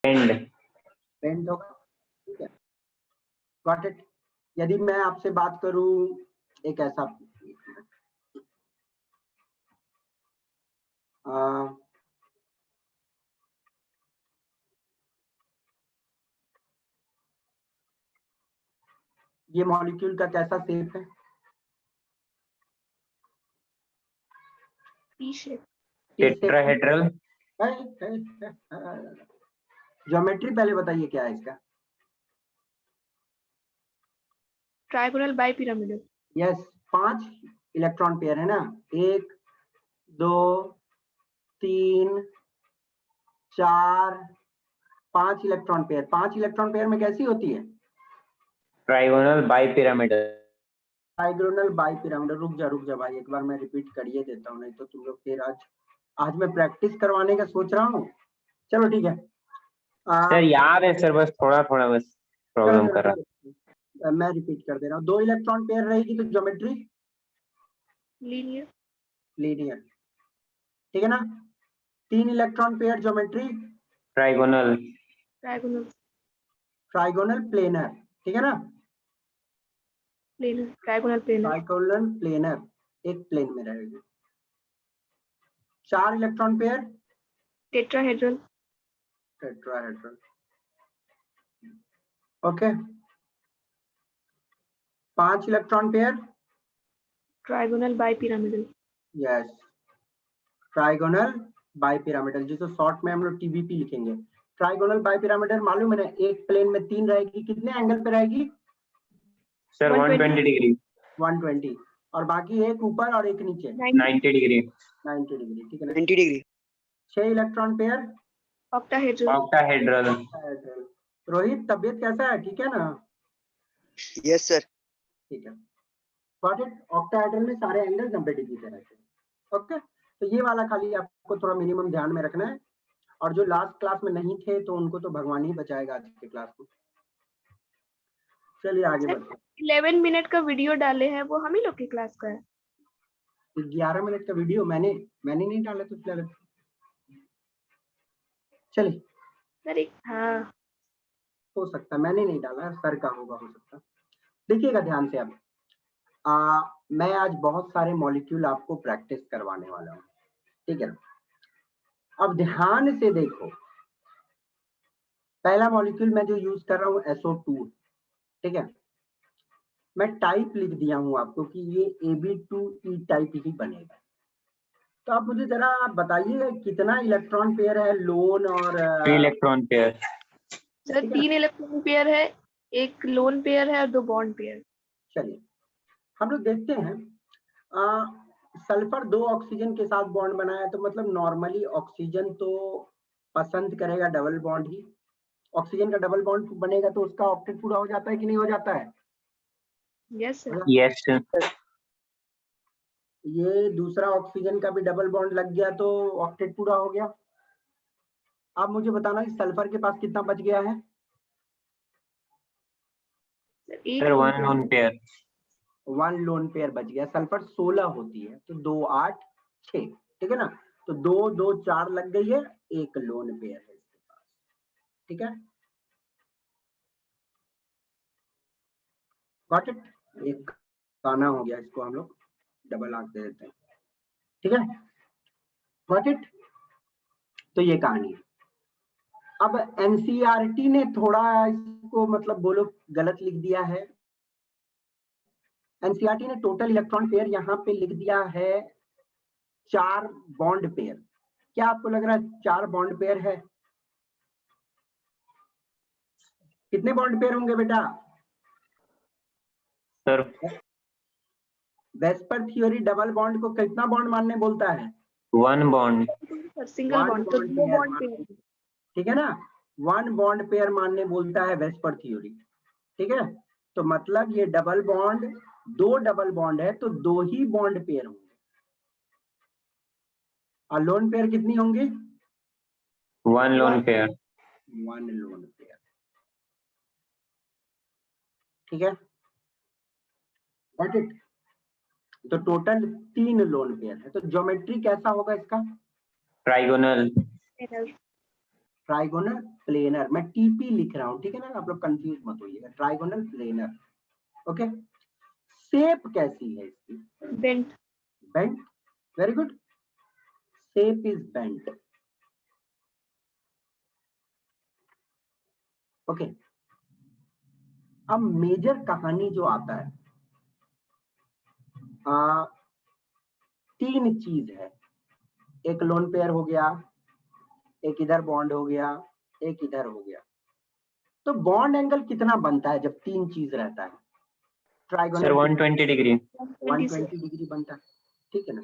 Bend होगा, ठीक है, गॉट इट। यदि मैं आपसे बात करूं एक ऐसा ये मॉलिक्यूल का कैसा शेप है? T shape. टेट्राहेड्रल। ज्योमेट्री पहले बताइए क्या है इसका? Trigonal bipyramidal. Yes, 5 electron pair है ना, 1 2 3 4 5 इलेक्ट्रॉन पेयर। 5 इलेक्ट्रॉन पेयर में कैसी होती है? Trigonal bipyramidal. Trigonal bipyramidal. रुक जा भाई, एक बार मैं रिपीट करिए देता हूँ, नहीं तो तुम लोग फिर आज मैं प्रैक्टिस करवाने का सोच रहा हूँ। चलो ठीक है सर याद है सर, बस थोड़ा थोड़ा बस प्रॉब्लम कर रहा। मैं रिपीट कर दे रहा हूँ। 2 इलेक्ट्रॉन पेयर रहेगी तो ज्योमेट्री लीनियर, ठीक है ना। 3 electron pair geometry trigonal planar, ठीक है ना। ट्राइगोनल प्लेनर एक प्लेन में रहेगी। 4 electron pair tetrahedral. Okay. 5 electron pair trigonal bipyramidal. Yes, trigonal bipyramidal, जिसको शॉर्ट में हम लोग टीबीपी लिखेंगे। ट्राइगोनल बाइपिरामिडल मालूम है ना, एक प्लेन में 3 रहेगी। कितने एंगल पे रहेगी सर? 120 डिग्री। 120, और बाकी एक ऊपर और एक नीचे 90 डिग्री। 90 डिग्री, ठीक है ना। 90 degree. 6 electron pair octahedral. Rohit, तबियत कैसा है? ठीक है ना? Yes sir. ठीक है, गॉट इट। ऑक्टाहेड्रल में सारे एंगल 90 डिग्री पे रहते हैं। ओके, तो ये वाला खाली आपको थोड़ा मिनिमम ध्यान में रखना है। और जो लास्ट क्लास में नहीं थे तो उनको तो भगवान ही बचाएगा आज के क्लास में। चलिए आगे बढ़ते हैं। 11 मिनट का वीडियो डाले हैं, वो हम ही लोग की क्लास का है। 11 मिनट का वीडियो मैंने नहीं डाला तो क्या लगता? चलिए, सर हाँ, हो सकता है मैंने नहीं डाला, सर का होगा, हो सकता। देखिएगा ध्यान से। अब मैं आज बहुत सारे मॉलिक्यूल आपको प्रैक्टिस करवाने वाला हूँ, ठीक है। अब ध्यान से देखो, पहला मॉलिक्यूल मैं जो यूज कर रहा हूँ SO2, ठीक है। मैं टाइप लिख दिया हूँ आपको कि ये Ab2E टाइप ही बनेगा। तो आप मुझे जरा बताइए कितना इलेक्ट्रॉन पेयर है लोन और 3 electron pair. Sir 3 electron pair है, एक लोन पेयर है और 2 बॉन्ड पेयर। चलिए हम लोग देखते हैं। सल्फर 2 ऑक्सीजन के साथ बॉन्ड बनाया है, तो मतलब नॉर्मली ऑक्सीजन तो पसंद करेगा डबल बॉन्ड ही। ऑक्सीजन का डबल बॉन्ड बनेगा तो उसका ऑक्टेट पूरा हो जाता है कि नहीं हो जाता है? Yes sir. Yes sir. ये दूसरा ऑक्सीजन का भी डबल बॉन्ड लग गया तो ऑक्टेट पूरा हो गया। आप मुझे बताना इस सल्फर के पास कितना बच गया है? Sir 1 lone pair. 1 lone pair बच गया। सल्फर 16 होती है तो 2 8 6, ठीक है ना। तो 2 2 4 लग गई है, एक लोन पेयर है इसके पास, ठीक है। Got it. एक गाना हो गया, इसको हम लोग डबल आंख दे देते हैं, ठीक है। Got it. तो ये कहानी है। अब एनसीईआरटी ने थोड़ा इसको मतलब बोलो गलत लिख दिया है। एनसीईआरटी ने टोटल इलेक्ट्रॉन पेयर यहाँ पे लिख दिया है 4 बॉन्ड पेयर। क्या आपको लग रहा है 4 बॉन्ड पेयर है? कितने बॉन्ड पेयर होंगे बेटा? Sir VSEPR theory double bond को कितना बॉन्ड मानने बोलता है? 1 बॉन्ड। सिंगल बॉन्ड, तो 2 बॉन्ड पेयर, ठीक है ना। 1 बॉन्ड पेयर मानने बोलता है वेस्पर थ्योरी, ठीक है। तो मतलब ये डबल बॉन्ड, 2 डबल बॉन्ड है तो 2 ही बॉन्ड पेयर होंगे। और लोन पेयर कितनी होंगी? 1 लोन पेयर। 1 लोन पेयर, ठीक है। Got it. तो टोटल 3 लोन पेयर है। तो ज्योमेट्री कैसा होगा इसका? ट्राइगोनल। ट्राइगोनल प्लेनर, मैं टीपी लिख रहा हूं, ठीक है ना, आप लोग कंफ्यूज मत होइएगा, ट्राइगोनल प्लेनर। ओके, शेप कैसी है इसकी? Bent. Bent, very good, shape is bent. Okay, अब मेजर कहानी जो आता है, तीन चीज है, एक लोन पेयर हो गया, एक इधर बॉन्ड हो गया, एक इधर हो गया। तो बॉन्ड एंगल कितना बनता है जब तीन चीज रहता है? Sir trigonal 120 degree. 120 डिग्री बनता है, ठीक है ना।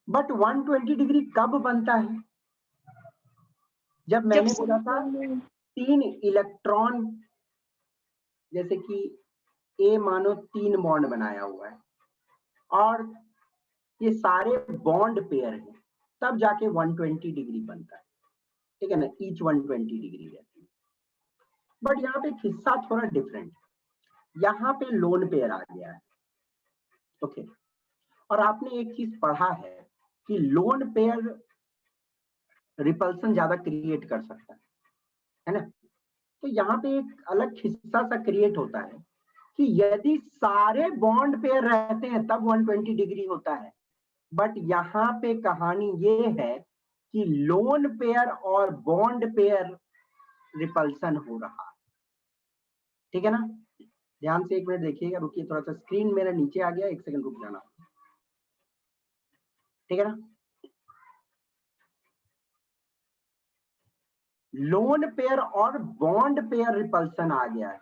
बट 120 डिग्री कब बनता है? जब मैंने बोला था तीन इलेक्ट्रॉन, जैसे कि ए मानो तीन बॉन्ड बनाया हुआ है और ये सारे बॉन्ड पेयर हैं, तब जाके 120 डिग्री बनता है, ठीक है ना, ईच 120 डिग्री रहती है। बट यहाँ पे हिस्सा थोड़ा डिफरेंट, यहाँ पे लोन पेयर आ गया है। ओके, और आपने एक चीज पढ़ा है कि लोन पेयर रिपल्सन ज्यादा क्रिएट कर सकता है ना। तो यहाँ पे एक अलग हिस्सा सा क्रिएट होता है कि यदि सारे बॉन्ड पेयर रहते हैं तब 120 डिग्री होता है। बट यहाँ पे कहानी ये है कि लोन पेयर और बॉन्ड पेयर रिपल्सन हो रहा है, ठीक है ना। ध्यान से एक मिनट देखिएगा, रुकिए, थोड़ा सा स्क्रीन मेरा नीचे आ गया, एक सेकंड रुक जाना, ठीक है ना। लोन पेयर और बॉन्ड पेयर रिपल्सन आ गया है,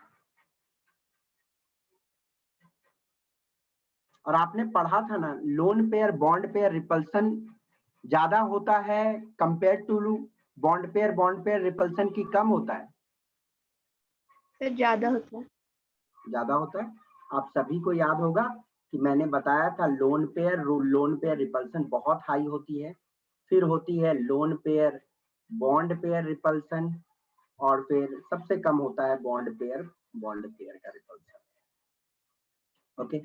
और आपने पढ़ा था ना, lone pair bond pair repulsion ज्यादा होता है compare to bond pair repulsion की कम होता है, सर ज्यादा होता है। ज्यादा होता है। आप सभी को याद होगा कि मैंने बताया था लोन पेयर रिपल्सन बहुत हाई होती है, फिर होती है loan pair bond pair repulsion, और फिर सबसे कम होता है बॉन्ड पेयर का रिपल्सन। ओके,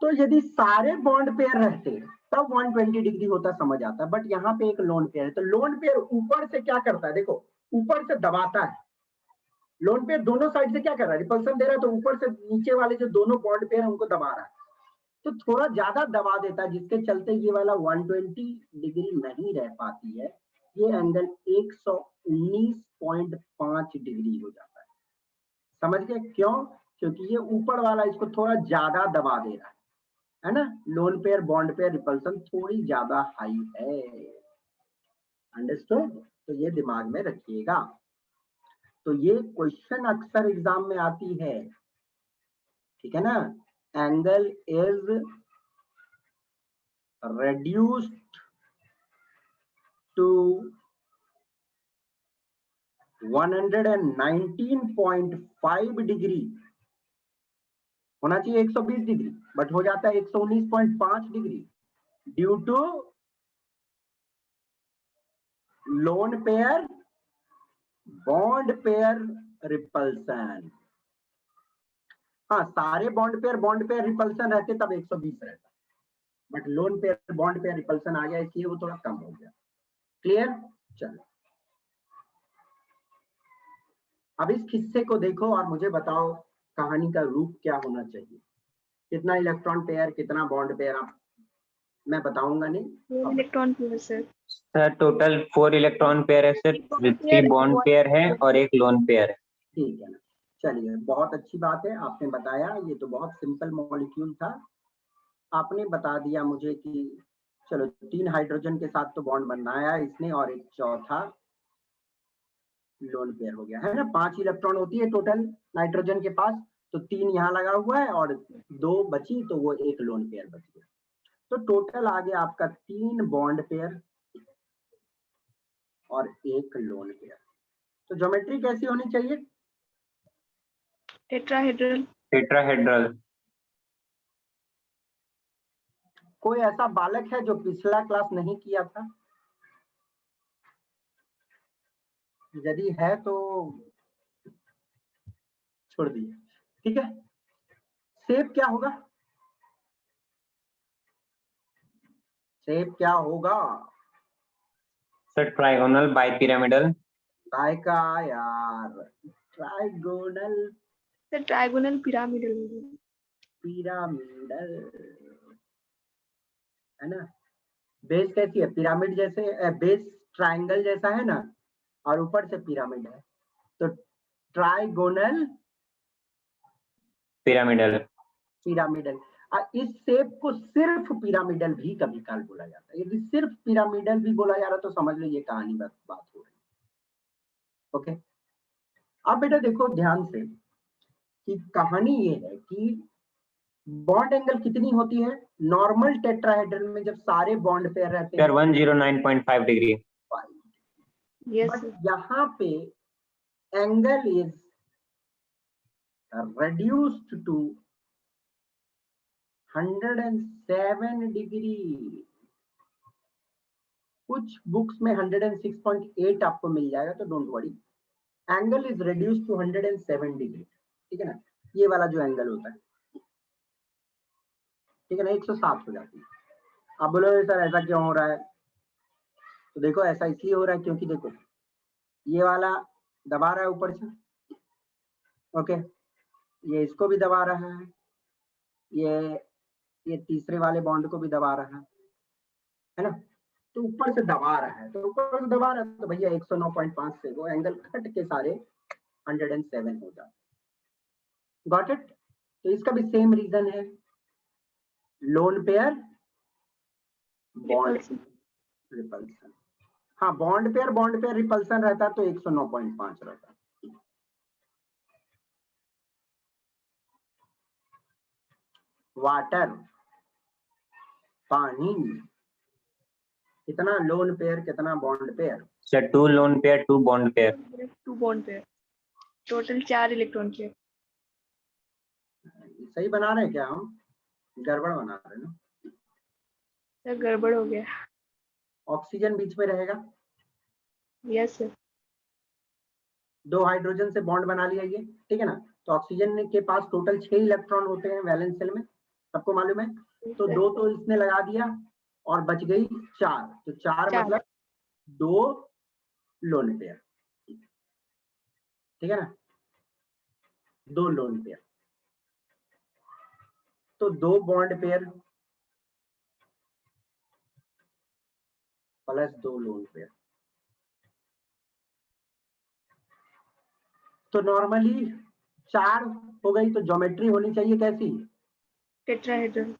तो यदि सारे बॉन्ड पेयर रहते तब 120 डिग्री होता, समझ आता। बट यहाँ पे एक लोन पेयर है, तो लोन पेयर ऊपर से क्या करता है, देखो ऊपर से दबाता है। लोन पेयर दोनों साइड से क्या कर रहा है, रिपल्सन दे रहा है, तो ऊपर से नीचे वाले जो दोनों बॉन्ड पेयर है उनको दबा रहा है, तो थोड़ा ज्यादा दबा देता है, जिसके चलते ये वाला 120 डिग्री नहीं रह पाती है, ये एंगल 119.5 डिग्री हो जाता है। समझ गए क्यों? क्योंकि ये ऊपर वाला इसको थोड़ा ज्यादा दबा दे रहा है ना। Lone pair bond pair repulsion थोड़ी ज्यादा हाई है, अंडरस्टूड। तो ये दिमाग में रखिएगा। तो ये क्वेश्चन अक्सर एग्जाम में आती है, ठीक है ना। Angle is reduced to 119.5 degree, होना चाहिए 120 डिग्री, बट हो जाता है 119.5 degree due to lone pair bond pair repulsion. हाँ, सारे बॉन्ड पेयर रिपल्सन रहते तब 120 रहता, but lone pair bond pair repulsion आ गया इसलिए वो थोड़ा कम हो गया। क्लियर? चलो अब इस किस्से को देखो और मुझे बताओ कहानी का रूप क्या होना चाहिए। कितना इलेक्ट्रॉन पेयर, कितना बॉन्ड पेयर, आप मैं बताऊंगा नहीं। Electron pair sir. Sir total 4 electron pair है सर, 3 बॉन्ड पेयर है और एक लोन पेयर है। ठीक है ना, चलिए बहुत अच्छी बात है, आपने बताया। ये तो बहुत सिंपल मॉलिक्यूल था, आपने बता दिया मुझे कि चलो 3 हाइड्रोजन के साथ तो बॉन्ड बनाया इसने, और एक चौथा लोन पेयर हो गया है ना। 5 इलेक्ट्रॉन होती है टोटल नाइट्रोजन के पास, तो 3 यहाँ लगा हुआ है और 2 बची, तो वो एक लोन पेयर बच गया। तो टोटल आ गया आपका 3 बॉन्ड पेयर और एक लोन पेयर। तो ज्योमेट्री कैसी होनी चाहिए? टेट्राहेड्रल। टेट्राहेड्रल। कोई ऐसा बालक है जो पिछला क्लास नहीं किया था? यदि है तो छोड़ दिए, ठीक है। शेप क्या होगा? शेप क्या होगा? Sir trigonal bipyramidal. काय का यार, trigonal sir trigonal pyramidal. Pyramidal है ना। बेस कैसी है, पिरामिड जैसे, बेस ट्रायंगल जैसा है ना, और ऊपर से पिरामिड है, तो ट्राइगोनल पिरामिडल। पिरामिडल। इस शेप को सिर्फ पिरामिडल भी कभी काल बोला जाता है। यदि सिर्फ पिरामिडल भी बोला जा रहा है तो समझ लो ये कहानी बात हो रही है। ओके, अब बेटा देखो ध्यान से कि कहानी ये है कि बॉन्ड एंगल कितनी होती है नॉर्मल टेट्राहेड्रल में जब सारे बॉन्ड पेयर रहते हैं? Sir 109.5 degree. यस बट यहाँ पे angle is reduced to 107 degree. कुछ बुक्स में 106.8 आपको मिल जाएगा, तो don't worry, angle is reduced to 107 degree. ठीक है ना, ये वाला जो एंगल होता है, ठीक है ना, 107 हो जाती है। आप बोलोगे सर ऐसा क्यों हो रहा है? तो देखो ऐसा इसलिए हो रहा है क्योंकि देखो ये वाला दबा रहा है ऊपर से, ओके, ये इसको भी दबा रहा है, ये तीसरे वाले बॉन्ड को भी दबा रहा है ना, तो ऊपर से दबा रहा है, तो ऊपर से दबा रहा है तो भैया 109.5 से वो एंगल कट के सारे 107 हो जाते। Got it? तो इसका भी सेम रीजन है, लोन पेयर बॉन्ड रिपल्सन। हाँ, बॉन्ड पेयर रिपल्सन रहता तो 109.5 रहता। वाटर पानी, कितना लोन पेयर कितना bond pair? Sir 2 lone pair 2 bond pair. 2 bond pair, total 4 electron pair. सही बना रहे हैं क्या हम? गड़बड़ बना रहे हैं ना? सर गड़बड़ हो गया। ऑक्सीजन बीच में रहेगा। Yes sir. 2 हाइड्रोजन से बॉन्ड बना लिया ये, ठीक है ना, तो ऑक्सीजन के पास टोटल 6 इलेक्ट्रॉन होते हैं वैलेंस शेल में, सबको मालूम है। तो 2 तो इसने लगा दिया और बच गई 4, तो 4 मतलब 2 लोन पेयर, ठीक है ना, 2 लोन पेयर, तो 2 bond pair plus 2 lone pair. तो नॉर्मली 4 हो गई, तो ज्योमेट्री होनी चाहिए कैसी? टेट्राहेड्रल।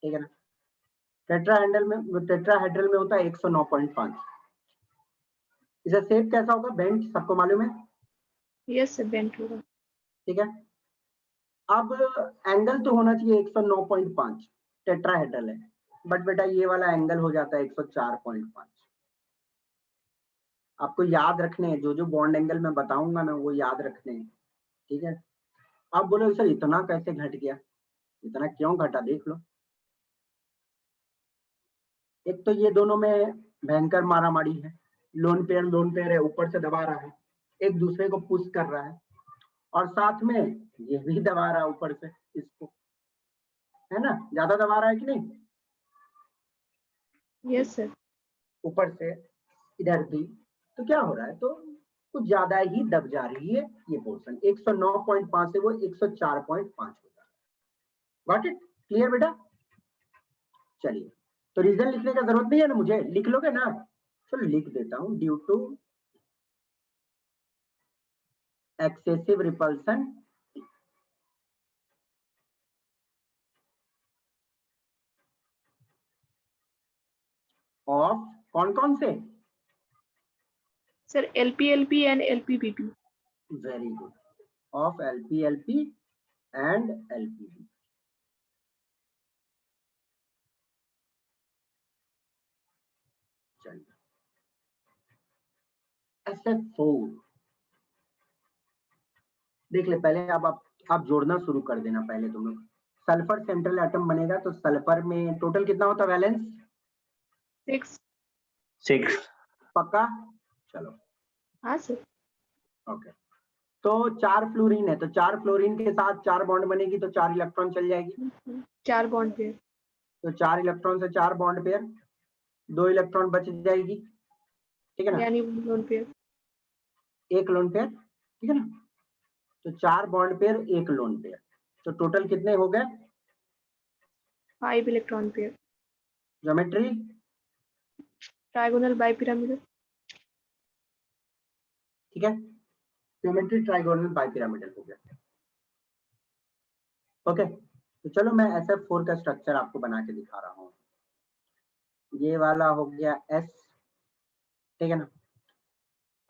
ठीक है ना, टेट्राहेड्रल में होता है 109.5। इसका शेप कैसा होगा? बेंट, सबको मालूम है। यस सर, बेंट होगा। ठीक है, अब एंगल तो होना चाहिए 109.5, टेट्राहेड्रल है, बट बेटा ये वाला एंगल हो जाता है 104.5। आपको याद रखने हैं, जो बॉन्ड एंगल मैं बताऊंगा ना वो याद रखने हैं, ठीक है। आप बोलो सर इतना कैसे घट गया, इतना क्यों घटा? देख लो, एक तो ये दोनों में भयंकर मारामारी है, लोन पेयर है, ऊपर से दबा रहा है, एक दूसरे को पुश कर रहा है, और साथ में ये भी दबा रहा है ऊपर से इसको, है ना, ज्यादा दबा रहा है कि नहीं? Yes sir. ऊपर से इधर भी, तो क्या हो रहा है, तो कुछ ज्यादा ही दब जा रही है ये पोर्शन, 109.5 से वो 104.5 हो जा रहा है। Got it? क्लियर बेटा? चलिए, तो रीजन लिखने का जरूरत नहीं है ना मुझे, लिख लोगे ना? चलो लिख देता हूं, due to excessive repulsion of कौन कौन से? Sir LPLP and LPPP। Very good, of LPLP and LPP। चलिए, SF4 देख ले पहले। अब आप जोड़ना शुरू कर देना पहले तुम लोग। सल्फर सेंट्रल एटम बनेगा, तो सल्फर में टोटल कितना होता है वैलेंस? 6। पक्का? चलो, हाँ सर। ओके, तो 4 फ्लोरीन है, तो 4 फ्लोरीन के साथ 4 बॉन्ड बनेगी, तो 4 इलेक्ट्रॉन चल जाएगी। 4 बॉन्ड पेयर। तो 4 इलेक्ट्रॉन से 4 बॉन्ड पेयर, 2 इलेक्ट्रॉन बच जाएगी, ठीक है ना, यानी लोन पेयर। 1 लोन पेयर, ठीक है ना। तो 4 बॉन्ड पेयर 1 लोन पेयर, तो टोटल कितने हो गए? 5 electron pair. Geometry trigonal bipyramidal. ठीक है, ज्योमेट्री ट्राइगोनल बाइपिरामिडल हो गया। ओके, तो चलो मैं SF4 का स्ट्रक्चर आपको बना के दिखा रहा हूँ। ये वाला हो गया S, ठीक है ना।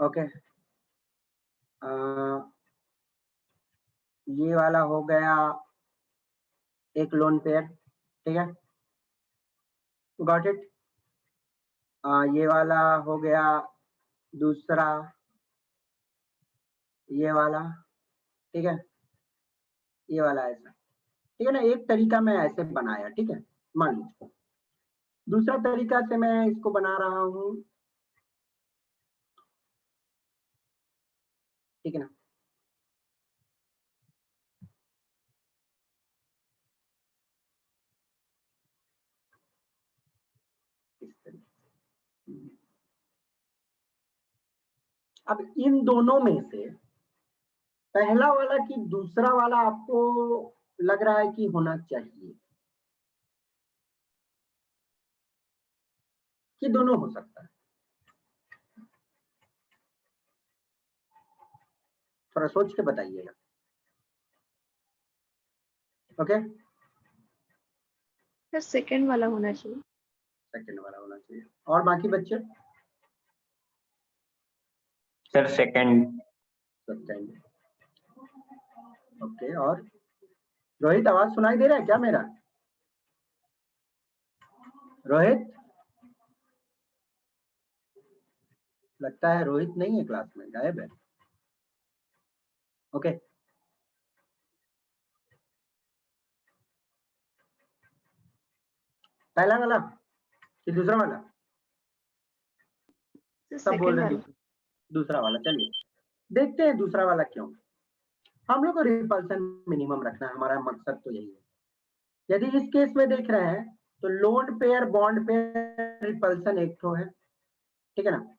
ओके, ये वाला हो गया एक लोन पेयर, ठीक है, गॉट इट। ये वाला हो गया दूसरा, ये वाला, ठीक है, ये वाला ऐसा, ठीक है ना। एक तरीका मैं ऐसे बनाया, ठीक है, मान लीजिए। दूसरा तरीका से मैं इसको बना रहा हूं, ठीक है ना। इस तरीके से। अब इन दोनों में से पहला वाला कि दूसरा वाला आपको लग रहा है कि होना चाहिए, कि दोनों हो सकता है? थोड़ा सोच के बताइएगा। ओके, सर सेकंड वाला होना चाहिए। सेकंड वाला होना चाहिए। और बाकी बच्चे? Sir second. सेकंड। ओके, और रोहित आवाज सुनाई दे रहा है क्या मेरा? रोहित, लगता है रोहित नहीं है क्लास में, गायब है। ओके, पहला वाला कि दूसरा वाला? सर सब बोल सेकंड रहे हैं वाला। दूसरा वाला। चलिए देखते हैं दूसरा वाला क्यों। हम लोग को रिपल्सन मिनिमम रखना है, हमारा मकसद तो यही है। यदि इस केस में देख रहे हैं तो loan pair bond pair repulsion एक ठो है, ठीक है ना।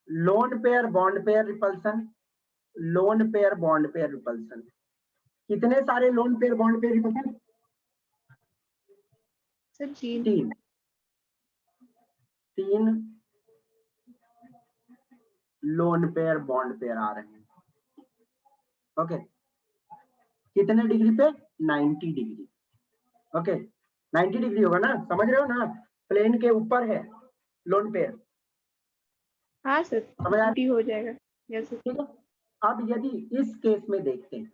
Lone pair bond pair repulsion, loan pair bond pair repulsion. कितने सारे loan pair bond pair repulsion? Sir 3। तीन। तीन लोन पेयर बॉन्ड पेयर आ रहे हैं। ओके, कितने डिग्री पे? 90 डिग्री। ओके, 90 डिग्री होगा ना, समझ रहे हो ना, प्लेन के ऊपर है लोन पेयर। हाँ सर, समझ आ रहा 20 हो जाएगा। Yes sir. है? ठीक है, अब यदि इस केस में देखते हैं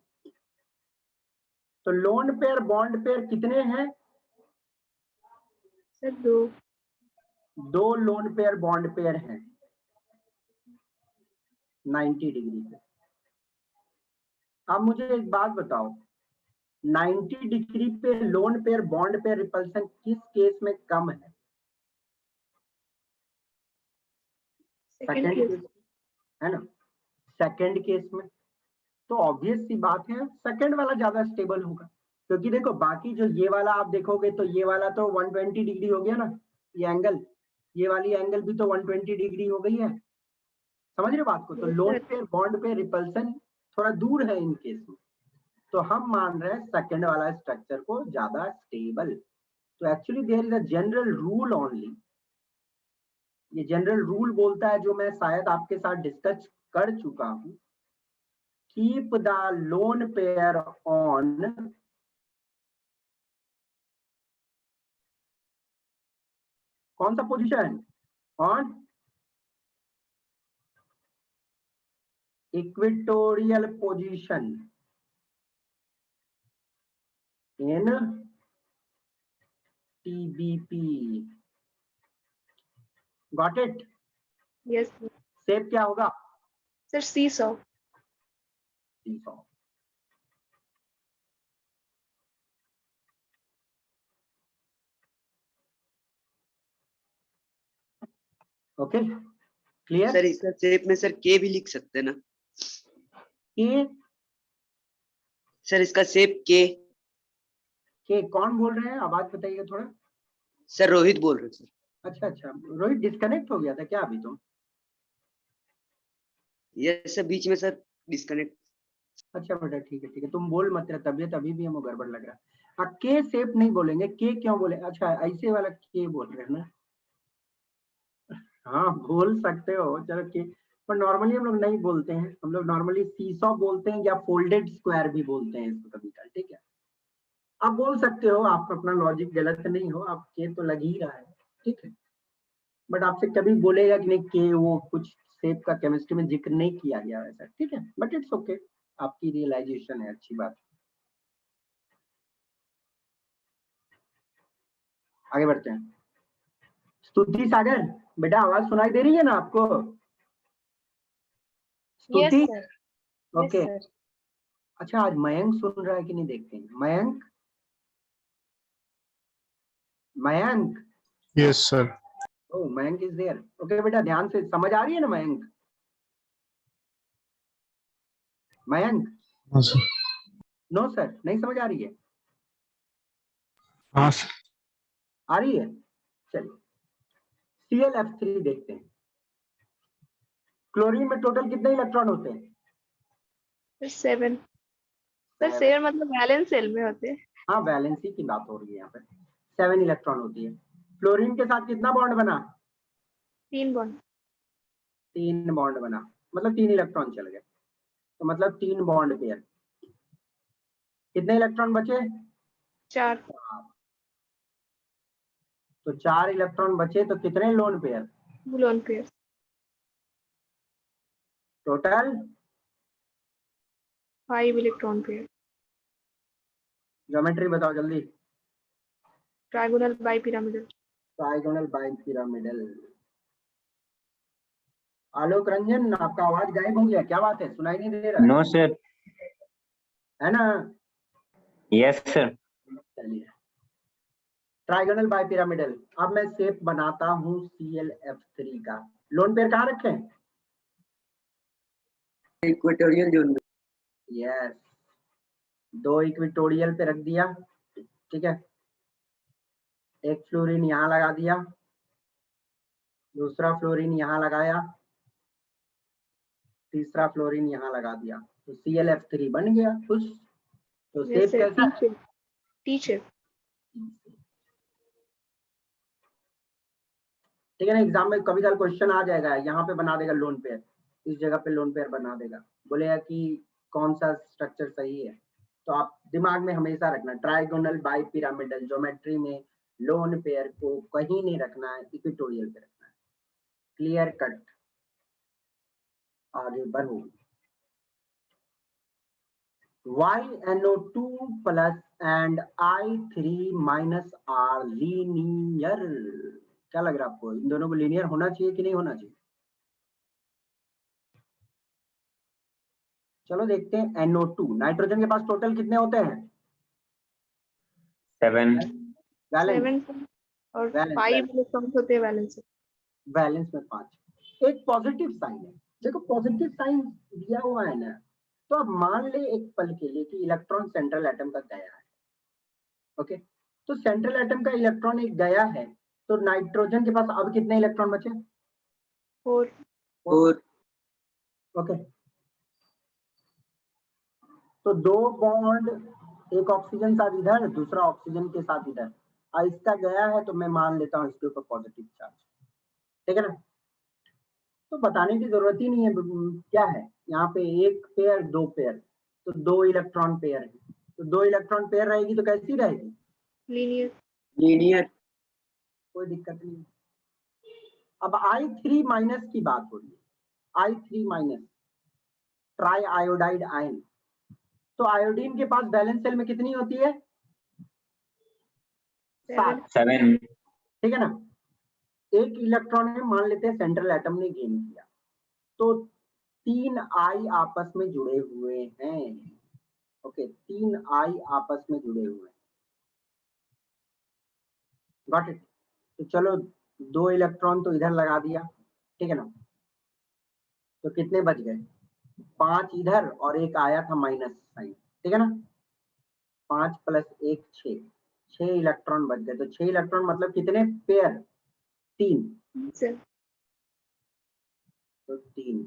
तो लोन पेयर बॉन्ड पेयर कितने हैं? Sir 2। 2 loan pair bond pair हैं 90 डिग्री पे। अब मुझे एक बात बताओ, 90 डिग्री पे loan pair bond pair repulsion किस केस में कम है? Second second case. केस, है ना, सेकंड केस में। तो ऑब्वियस सी बात है सेकंड वाला ज्यादा स्टेबल होगा, क्योंकि देखो बाकी जो ये वाला आप देखोगे तो ये वाला तो 120 डिग्री हो गया ना, ये एंगल, ये वाली एंगल भी तो 120 डिग्री हो गई है। समझ रहे हो बात को? तो yes loan sir. Pair bond pair repulsion थोड़ा दूर है इन केस में, तो हम मान रहे हैं सेकंड वाला स्ट्रक्चर को ज्यादा स्टेबल। तो actually there is a general rule only, ये जनरल रूल बोलता है जो मैं शायद आपके साथ डिस्कस कर चुका हूं, keep the lone pair on कौन सा position? On equatorial position in TBP। Got it? Yes sir. Shape क्या होगा? सर सी 100। सीसॉ। Okay, clear? सर इसका शेप में सर के भी लिख सकते हैं ना? के सर इसका शेप के। कौन बोल रहे हैं? आवाज बताइए थोड़ा। सर रोहित बोल रहे सर। अच्छा अच्छा, रोहित डिस्कनेक्ट हो गया था क्या अभी तुम? यस सर, बीच में सर डिस्कनेक्ट। अच्छा बेटा ठीक है, तुम बोल मत, तेरा तबियत अभी भी हमको गड़बड़ लग रहा है। हाँ, के सेप नहीं बोलेंगे, के क्यों बोले? अच्छा ऐसे वाला के बोल रहे हैं ना? हाँ बोल सकते हो, चलो के, पर नॉर्मली हम लोग नहीं बोलते हैं, हम लोग नॉर्मली सीसॉ बोलते हैं या फोल्डेड स्क्वायर भी बोलते हैं इसको कभी कभी, ठीक है? आप बोल सकते हो, आप अपना लॉजिक गलत नहीं हो, आप के तो लग ही रहा है, ठीक है? बट आपसे कभी बोलेगा कि नहीं के वो कुछ शेप का केमिस्ट्री में जिक्र नहीं किया गया वैसा, ठीक है? बट इट्स ओके, आपकी रियलाइजेशन है, अच्छी बात। आगे बढ़ते हैं। स्तुति सागर, बेटा आवाज सुनाई दे रही है ना आपको? स्तुति, yes sir. Okay. Yes sir. अच्छा आज मयंक सुन रहा है कि नहीं, देखते हैं। Mayank, Mayank, yes sir. ओ मयंक इज देयर, ओके बेटा ध्यान से, समझ आ रही है ना मयंक? मयंक, हाँ सर। नो सर, नहीं समझ आ रही है? हाँ सर। आ रही है, चलिए। ClF3 देखते हैं। क्लोरीन में टोटल कितने इलेक्ट्रॉन होते हैं? 7 सर। 7 मतलब वैलेंस सेल में होते हैं। हाँ वैलेंसी की बात हो रही है यहाँ पे, 7 इलेक्ट्रॉन होती है। फ्लोरीन के साथ कितना बॉन्ड बना? 3 बॉन्ड। 3 बॉन्ड बना, मतलब 3 इलेक्ट्रॉन चल गए, तो मतलब 3 बॉन्ड पेयर। कितने इलेक्ट्रॉन बचे? 4 तो 4 इलेक्ट्रॉन बचे, तो कितने lone pair lone pair. Total? 5 electron pair. Geometry बताओ जल्दी। Trigonal bipyramidal. Trigonal bipyramidal. Alok Ranjan, आपका आवाज गायब हो गया, क्या बात है, सुनाई नहीं दे रहा नो सर। है ना? Yes sir. चलिए, ट्राइगोनल बाइपिरामिडल। अब मैं शेप बनाता हूँ ClF3 का। लोन पेयर कहाँ रखें? इक्वेटोरियल जोन में। यस, 2 इक्वेटोरियल पे रख दिया, ठीक है? एक फ्लोरीन यहाँ लगा दिया, दूसरा फ्लोरीन यहाँ लगाया, तीसरा फ्लोरीन यहाँ लगा दिया, तो ClF3 बन गया। खुश? तो शेप कैसा है? T shape. ठीक है ना? एग्जाम में कभी कभी क्वेश्चन आ जाएगा, यहाँ पे बना देगा लोन पेयर, इस जगह पे लोन पेयर बना देगा, बोलेगा कि कौन सा स्ट्रक्चर सही है। तो आप दिमाग में हमेशा रखना, ट्राइगोनल बाइपिरामिडल ज्योमेट्री में लोन पेयर को कहीं नहीं रखना है, इक्वेटोरियल पे रखना है। Clear cut? आगे बढ़ो। YnO2 plus and I3 minus are linear. क्या लग रहा है आपको, इन दोनों को लीनियर होना चाहिए कि नहीं होना चाहिए? चलो देखते हैं। NO2, नाइट्रोजन के पास टोटल कितने होते हैं? 7। वैलेंस, 7 और वैलेंस 5 वैलेंस इलेक्ट्रॉन होते हैं वैलेंस। वैलेंस में 5। एक पॉजिटिव साइन है, देखो पॉजिटिव साइन दिया हुआ है ना, तो अब मान ले एक पल के लिए कि इलेक्ट्रॉन सेंट्रल एटम का गया है, ओके? तो सेंट्रल एटम का इलेक्ट्रॉन एक गया है, तो नाइट्रोजन के पास अब कितने इलेक्ट्रॉन बचे? 4 और ओके, तो 2 बॉन्ड, एक ऑक्सीजन साथ इधर, दूसरा ऑक्सीजन के साथ इधर, इसका गया है तो मैं मान लेता हूँ इसके ऊपर पॉजिटिव चार्ज, ठीक है ना? तो बताने की जरूरत ही नहीं है क्या है यहाँ पे, एक पेयर 2 पेयर, तो 2 इलेक्ट्रॉन पेयर है, तो 2 इलेक्ट्रॉन पेयर रहेगी तो कैसी रहेगी? लीनियर। लीनियर। कोई दिक्कत नहीं। अब I3 माइनस की बात हो रही है, I3 minus try iodide ion. तो आयोडीन के पास वैलेंस सेल में कितनी होती है? 7, 7। ठीक है ना? एक इलेक्ट्रॉन है, मान लेते हैं सेंट्रल एटम ने गेन किया, तो 3 I आपस में जुड़े हुए हैं, ओके? 3 I आपस में जुड़े हुए हैं, गॉट इट? तो चलो 2 इलेक्ट्रॉन तो इधर लगा दिया, ठीक है ना? तो कितने बच गए? 5 इधर और एक आया था माइनस साइन, ठीक है ना? 5 + 1 6, 6 इलेक्ट्रॉन बच गए, तो 6 इलेक्ट्रॉन मतलब कितने पेयर? 3, सर तो 3।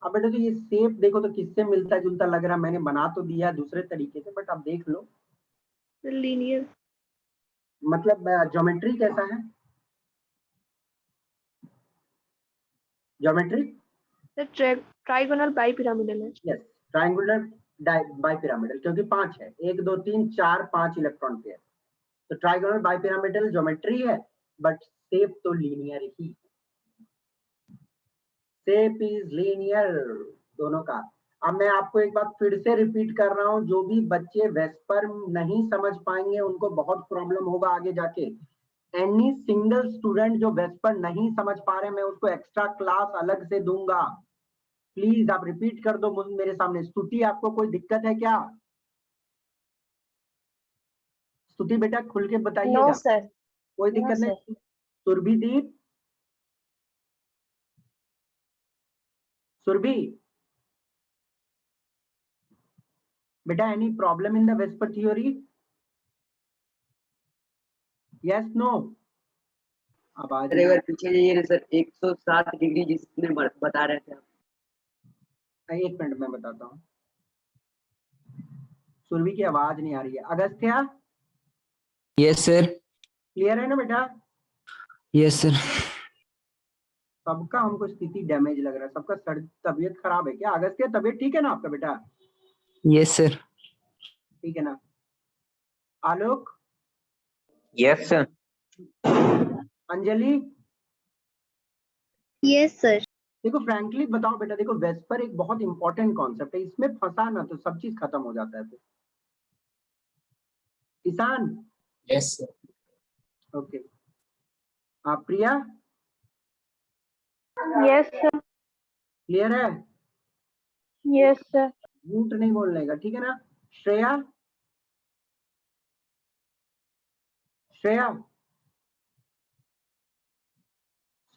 अब बेटा तो ये शेप देखो तो किससे मिलता जुलता लग रहा है, मैंने बना तो दिया दूसरे तरीके से, बट आप देख लो, लीनियर। मतलब ज्योमेट्री कैसा है? ज्योमेट्री सर ट्राइगोनल बाइपिरामिडल है। यस, ट्रायंगुलर बाइपिरामिडल, क्योंकि 5 है, 1 2 3 4 5 इलेक्ट्रॉन पेयर, तो ट्रायंगुलर बाइपिरामिडल ज्योमेट्री है, बट शेप तो linear he, shape is linear दोनों का। अब मैं आपको एक बात फिर से रिपीट कर रहा हूं, जो भी बच्चे वेस्पर नहीं समझ पाएंगे उनको बहुत प्रॉब्लम होगा आगे जाके। एनी सिंगल स्टूडेंट जो वेस्पर नहीं समझ पा रहे, मैं उसको एक्स्ट्रा क्लास अलग से दूंगा। प्लीज आप रिपीट कर दो मेरे सामने। स्तुति, आपको कोई दिक्कत है क्या? स्तुति बेटा खुल के बताइएगा। No sir. कोई नो दिक्कत सर। नहीं? सुरभिदीप, सुरभि बेटा, any problem in the VSEPR theory? Yes no? आवाज सर एक बार पीछे जाइए ना सर, 107 डिग्री जिसमें बता रहे थे आप। एक मिनट में बताता हूँ। सुरभि की आवाज नहीं आ रही है। Agastya, yes sir. क्लियर है ना बेटा? Yes sir. सबका हमको स्थिति डैमेज लग रहा है, सबका तबीयत खराब है क्या? अगस्त्या, तबीयत ठीक है ना आपका बेटा? Yes sir. ठीक है ना? Alok, yes sir. Anjali, yes sir. देखो फ्रैंकली बताओ बेटा, देखो वेस्पर एक बहुत इंपॉर्टेंट कॉन्सेप्ट है, इसमें फंसा ना तो सब चीज खत्म हो जाता है फिर। किसान, यस सर। ओके। आप प्रिया, यस सर। क्लियर है? Yes sir. झूठ नहीं बोलने का, ठीक है ना? श्रेया, श्रेया,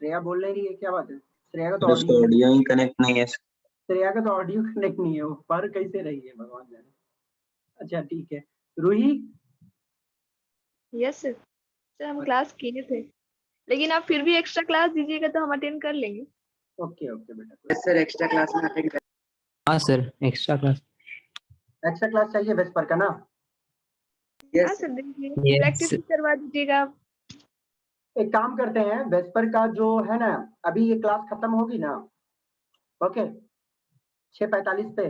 श्रेया बोल नहीं रही है, क्या बात है? श्रेया का तो ऑडियो, ऑडियो ही कनेक्ट नहीं है। श्रेया का तो ऑडियो कनेक्ट नहीं है, वो पर कैसे रही है भगवान जाने। अच्छा ठीक है। Roohi, yes sir. सर हम क्लास किए थे, लेकिन आप फिर भी एक्स्ट्रा क्लास दीजिएगा तो हम अटेंड कर लेंगे। ओके ओके बेटा। यस सर, एक्स्ट्रा क्लास में अटेंड कर। हाँ sir, extra class. Extra class चाहिए वेस्पर का ना? हाँ यस सर, देखिए यस प्रैक्टिस करवा दीजिएगा आप। एक काम करते हैं, वेस्पर का जो है ना, अभी ये क्लास खत्म होगी ना, ओके, 6:45 पे।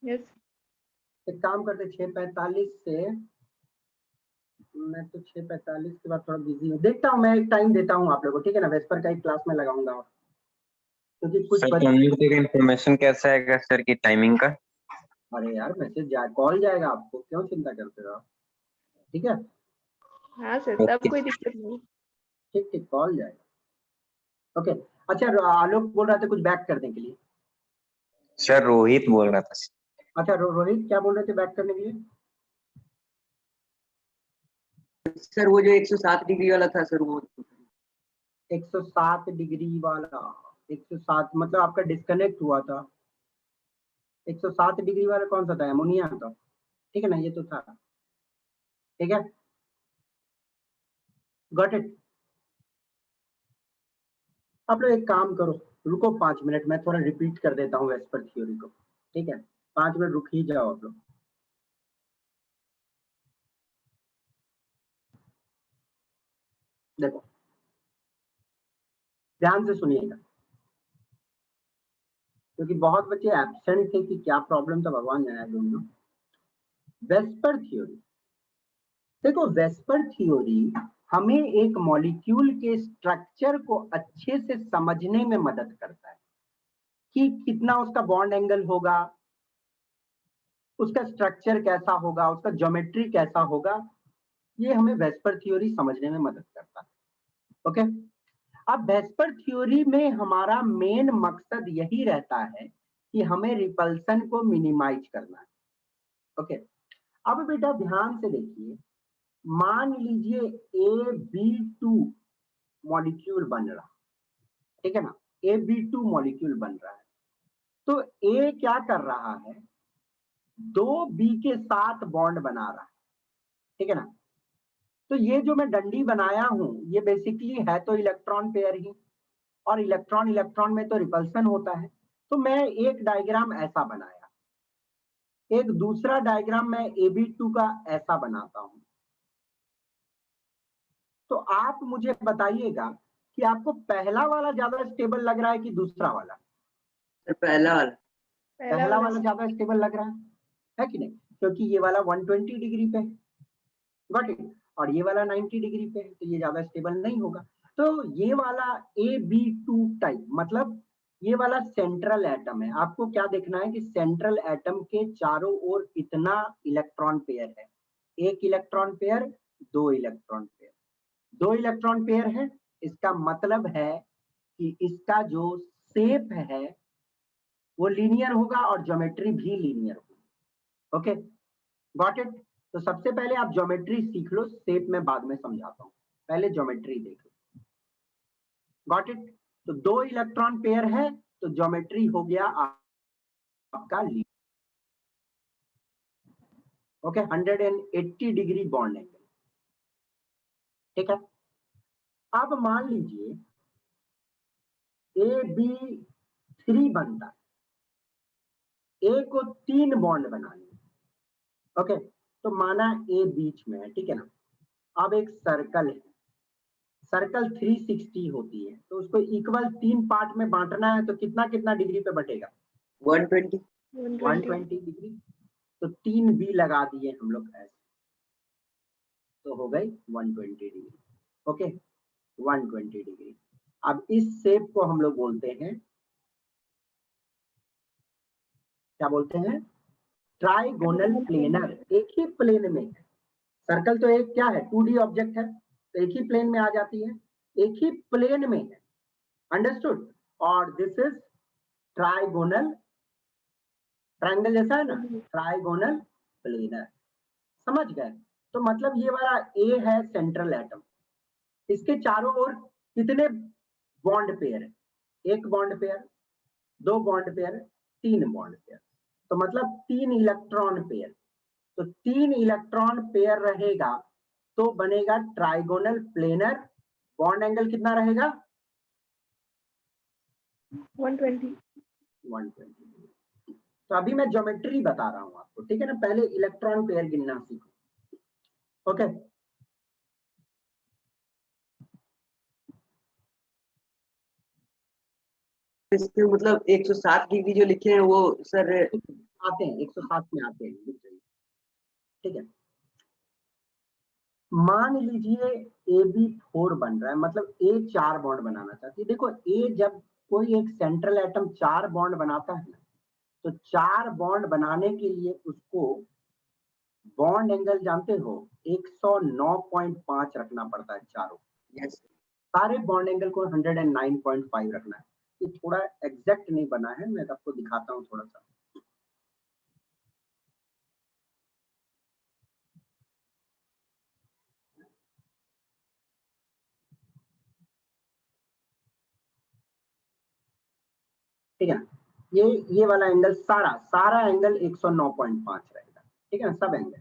यस। एक काम करते 6:45 से, मैं तो 6:45 के बाद थोड़ा बिजी हूँ, देखता हूँ मैं एक टाइम देता हूँ आप लोगों को, ठीक है ना? वेस्पर का एक क्लास में लगाऊंगा, क्योंकि कुछ सर का इंफॉर्मेशन कैसा आएगा सर की टाइमिंग का? अरे यार मैसेज जाए, कॉल जाएगा आपको, क्यों चिंता करते हो आप? ठीक है, हाँ सर, तब कोई दिक्कत नहीं। ठीक ठीक, कॉल जाएगा। ओके। अच्छा आलोक बोल रहा था कुछ बैक करने के लिए। सर रोहित बोल रहा था। अच्छा रोहित क्या बोल रहे थे बैक करने के लिए? सर वो जो 107 डिग्री वाला था सर, वो 107 डिग्री वाला, 107 मतलब आपका डिस्कनेक्ट हुआ था। 107 डिग्री वाला कौन सा था? एमोनिया था, ठीक है ना? ये तो था, ठीक है, गॉट इट। आप लोग एक काम करो, रुको 5 मिनट, मैं थोड़ा रिपीट कर देता हूँ वेस्पर थ्योरी को, ठीक है? 5 मिनट रुक ही जाओ आप लोग। देखो ध्यान से सुनिएगा, क्योंकि बहुत बच्चे एब्सेंट थे कि क्या प्रॉब्लम था, भगवान जाने दोनों। वेस्पर थ्योरी, देखो वेस्पर थ्योरी हमें एक मॉलिक्यूल के स्ट्रक्चर को अच्छे से समझने में मदद करता है, कि कितना उसका बॉन्ड एंगल होगा, उसका स्ट्रक्चर कैसा होगा, उसका ज्योमेट्री कैसा होगा, ये हमें वेस्पर थ्योरी समझने में मदद करता है। ओके, अब वेस्पर थ्योरी में हमारा मेन मकसद यही रहता है कि हमें रिपल्सन को मिनिमाइज करना है। ओके, अब बेटा ध्यान से देखिए, मान लीजिए AB2 मॉलिक्यूल बन रहा, ठीक है ना? AB2 मॉलिक्यूल बन रहा है, तो A क्या कर रहा है? दो बी के साथ बॉन्ड बना रहा है, ठीक है ना। तो ये जो मैं डंडी बनाया हूं ये बेसिकली है तो इलेक्ट्रॉन पेयर ही, और इलेक्ट्रॉन इलेक्ट्रॉन में तो रिपल्सन होता है। तो मैं एक डायग्राम ऐसा बनाया, एक दूसरा डायग्राम मैं AB2 का ऐसा बनाता हूं। तो आप मुझे बताइएगा कि आपको पहला वाला ज्यादा स्टेबल लग रहा है कि दूसरा वाला? सर पहला वाला। पहला वाला ज्यादा स्टेबल लग रहा है कि नहीं? क्योंकि ये वाला 120 डिग्री पे है, गॉट इट, और ये वाला 90 डिग्री पे है, तो ये ज्यादा स्टेबल नहीं होगा। तो ये वाला AB2 टाइप मतलब ये वाला सेंट्रल एटम है। आपको क्या देखना है कि सेंट्रल एटम के चारों ओर इतना इलेक्ट्रॉन पेयर है, एक इलेक्ट्रॉन पेयर, दो इलेक्ट्रॉन पेयर, दो इलेक्ट्रॉन पेयर है। इसका मतलब है कि इसका जो शेप है वो लीनियर होगा और ज्योमेट्री भी लीनियर होगी। Okay, got it. तो सबसे पहले आप ज्योमेट्री सीख लो, शेप में बाद में समझाता हूं, पहले ज्योमेट्री देख लो। Got it. तो दो इलेक्ट्रॉन पेयर है तो ज्योमेट्री हो गया आपका linear. Okay, 180 degree bond angle, ठीक है। अब मान लीजिए AB3 बनता है, ए को 3 बॉन्ड बनाने, ओके, तो माना ए बीच में है, ठीक है ना। अब एक सर्कल है, सर्कल 360 होती है, तो उसको इक्वल 3 पार्ट में बांटना है, तो कितना कितना डिग्री पे बटेगा? 120। 120 डिग्री। तो 3 बी लगा दिए हम लोग ऐसे, तो हो गई 120 डिग्री। Okay, 120 degree. अब इस शेप को हम लोग बोलते हैं, क्या बोलते हैं? Trigonal planar. एक ही प्लेन में है, सर्कल तो एक क्या है, 2D ऑब्जेक्ट है, तो एक ही प्लेन में आ जाती है, एक ही प्लेन में है, अंडरस्टूड। और दिस इज ट्राइगोनल, ट्रायंगल जैसा है ना, ट्राइगोनल प्लेनर, समझ गए? तो मतलब ये वाला ए है सेंट्रल एटम, इसके चारों ओर कितने बॉन्ड पेयर है? एक बॉन्ड पेयर, दो बॉन्ड पेयर, तीन बॉन्ड पेयर, तो मतलब 3 इलेक्ट्रॉन पेयर। तो 3 इलेक्ट्रॉन पेयर रहेगा तो बनेगा ट्राइगोनल प्लेनर। बॉन्ड एंगल कितना रहेगा? 120। 120। तो अभी मैं ज्योमेट्री बता रहा हूं आपको, ठीक है ना। पहले इलेक्ट्रॉन पेयर गिनना सीखो। ओके, इसमें मतलब 160 डिग्री जो लिखे हैं वो सर आते हैं 107 में आते हैं, रुक जाइए, ठीक है। मान लीजिए AB4 बन रहा है, मतलब ए 4 बॉन्ड बनाना चाहती है। देखो ए जब कोई एक सेंट्रल एटम 4 बॉन्ड बनाता है ना, तो 4 बॉन्ड बनाने के लिए उसको बॉन्ड एंगल जानते हो 109.5 रखना पड़ता है चारों। यस सारे बॉन्ड एंगल को 109.5 रखना है। ये थोड़ा एग्जैक्ट नहीं बना है, मैं आपको दिखाता हूँ थोड़ा सा। ठीक है ना, ये वाला एंगल सारा एंगल 109.5 रहेगा, ठीक है ना, सब एंगल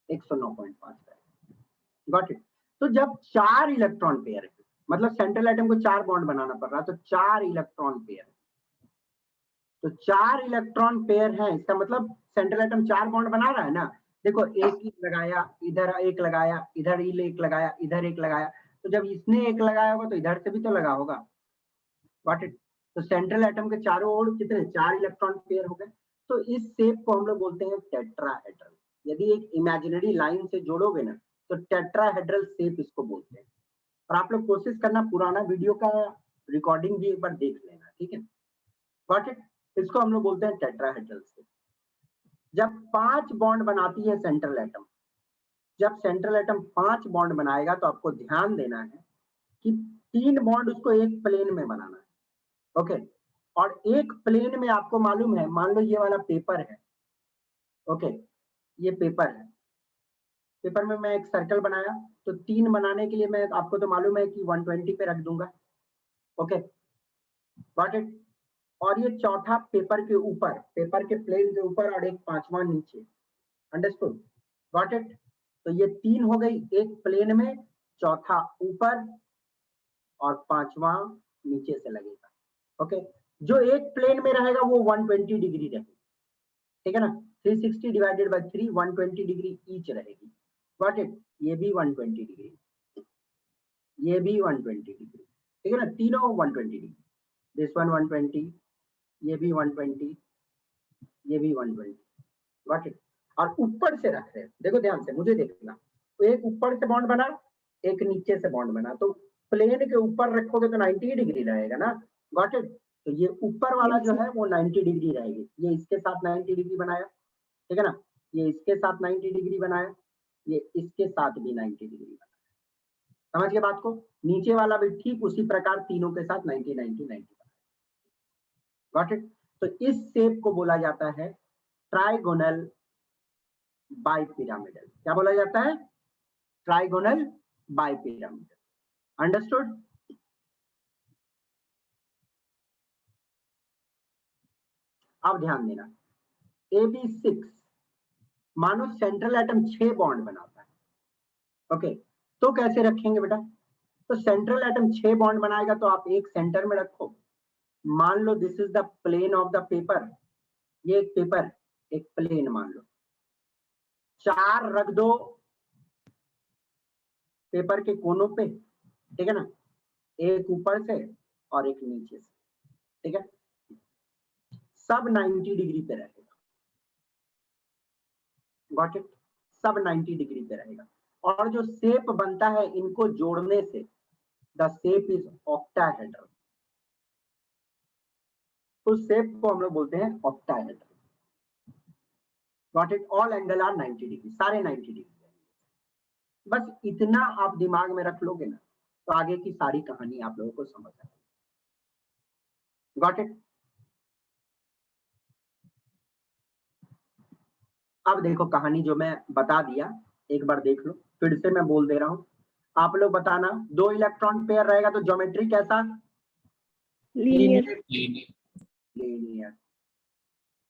109.5 रहेगा, गॉट इट। तो जब 4 इलेक्ट्रॉन पेयर है, मतलब सेंट्रल एटम को 4 बॉन्ड बनाना पड़ रहा है, तो 4 इलेक्ट्रॉन पेयर, तो 4 इलेक्ट्रॉन पेयर है, इसका मतलब सेंट्रल एटम 4 बॉन्ड बना रहा है ना। देखो एक ही लगाया, इधर एक लगाया, इधर एक लगाया, इधर एक लगाया, तो जब इसने एक लगाया होगा तो इधर से भी तो लगा होगा, गॉट इट। तो सेंट्रल एटम के चारों ओर कितने 4 इलेक्ट्रॉन पेयर हो गए। तो इस शेप को हम लोग बोलते हैं टेट्राहेड्रल। यदि एक इमेजिनरी लाइन से जोड़ोगे ना तो टेट्राहेड्रल शेप इसको बोलते हैं। और आप लोग कोशिश करना पुराना वीडियो का रिकॉर्डिंग भी एक बार देख लेना, ठीक है, गॉट इट। इसको हम लोग बोलते हैं टेट्राहेड्रल शेप। जब 5 बॉन्ड बनाती है सेंट्रल एटम, जब सेंट्रल एटम 5 बॉन्ड बनाएगा तो आपको ध्यान देना है कि 3 बॉन्ड उसको एक प्लेन में बनाना है, ओके। और एक प्लेन में आपको मालूम है, मान लो ये वाला पेपर है, ओके, ये पेपर है, पेपर में मैं एक सर्कल बनाया, तो 3 बनाने के लिए मैं, आपको तो मालूम है कि 120 पे रख दूंगा, ओके, गॉट इट। और ये चौथा पेपर के ऊपर, पेपर के प्लेन के ऊपर, और एक पांचवा नीचे। Understood, got it. तो ये 3 हो गई, एक प्लेन में, चौथा ऊपर और पांचवा नीचे से लगेगा। ओके, जो एक प्लेन में रहेगा वो 120 डिग्री रहेगी, ठीक है ना। 360 डिवाइडेड बाय 3, 120 डिग्री ईच रहेगी। Got it. ये भी 120 डिग्री, ये भी 120 डिग्री, ठीक है ना, तीनों 120 डिग्री। दिस वन 120, ये भी 120, ये भी 120। Got it. और ऊपर से रख रहे हैं, देखो ध्यान से, मुझे देखना, तो एक ऊपर से बॉन्ड बना, एक नीचे से बॉन्ड बना, तो प्लेन के ऊपर रखोगे तो 90 डिग्री रहेगा ना। Got it. तो ये ऊपर वाला जो है वो 90 डिग्री रहेगी, ये इसके साथ 90 डिग्री बनाया, ठीक है ना, ये इसके साथ 90 डिग्री बनाया, ये इसके साथ भी 90 डिग्री बनाया। समझ गए बात को। नीचे वाला भी ठीक उसी प्रकार तीनों के साथ 90 90 90 बनाया। Got it. तो इस शेप को बोला जाता है ट्राइगोनल बाइपिरामिडल। क्या बोला जाता है? Trigonal bipyramidal. अंडरस्टूड। अब ध्यान देना, AB6 मानो सेंट्रल एटम 6 बॉन्ड बनाता है। ओके, तो कैसे रखेंगे बेटा? तो सेंट्रल एटम 6 बॉन्ड बनाएगा, तो आप एक सेंटर में रखो। मान लो this is the plane of the paper, ये एक पेपर, एक प्लेन मान लो, 4 रख दो पेपर के कोनों पे, ठीक है ना, एक ऊपर से और एक नीचे से, ठीक है, सब 90 डिग्री पे रहेगा। Got it. सब 90 डिग्री पे रहेगा। और जो शेप बनता है इनको जोड़ने से, द शेप इज ऑक्टाहेड्रल। उस शेप को हम लोग बोलते हैं octahedral. Got it. All angle are 90 degree, सारे 90 डिग्री। बस इतना आप दिमाग में रख लोगे ना, तो आगे की सारी कहानी आप लोगों को समझ आएगी। Got it. अब देखो कहानी जो मैं बता दिया, एक बार देख लो, फिर से मैं बोल दे रहा हूं, आप लोग बताना। 2 इलेक्ट्रॉन पेयर रहेगा तो ज्योमेट्री कैसा? लीनियर। लीनियर।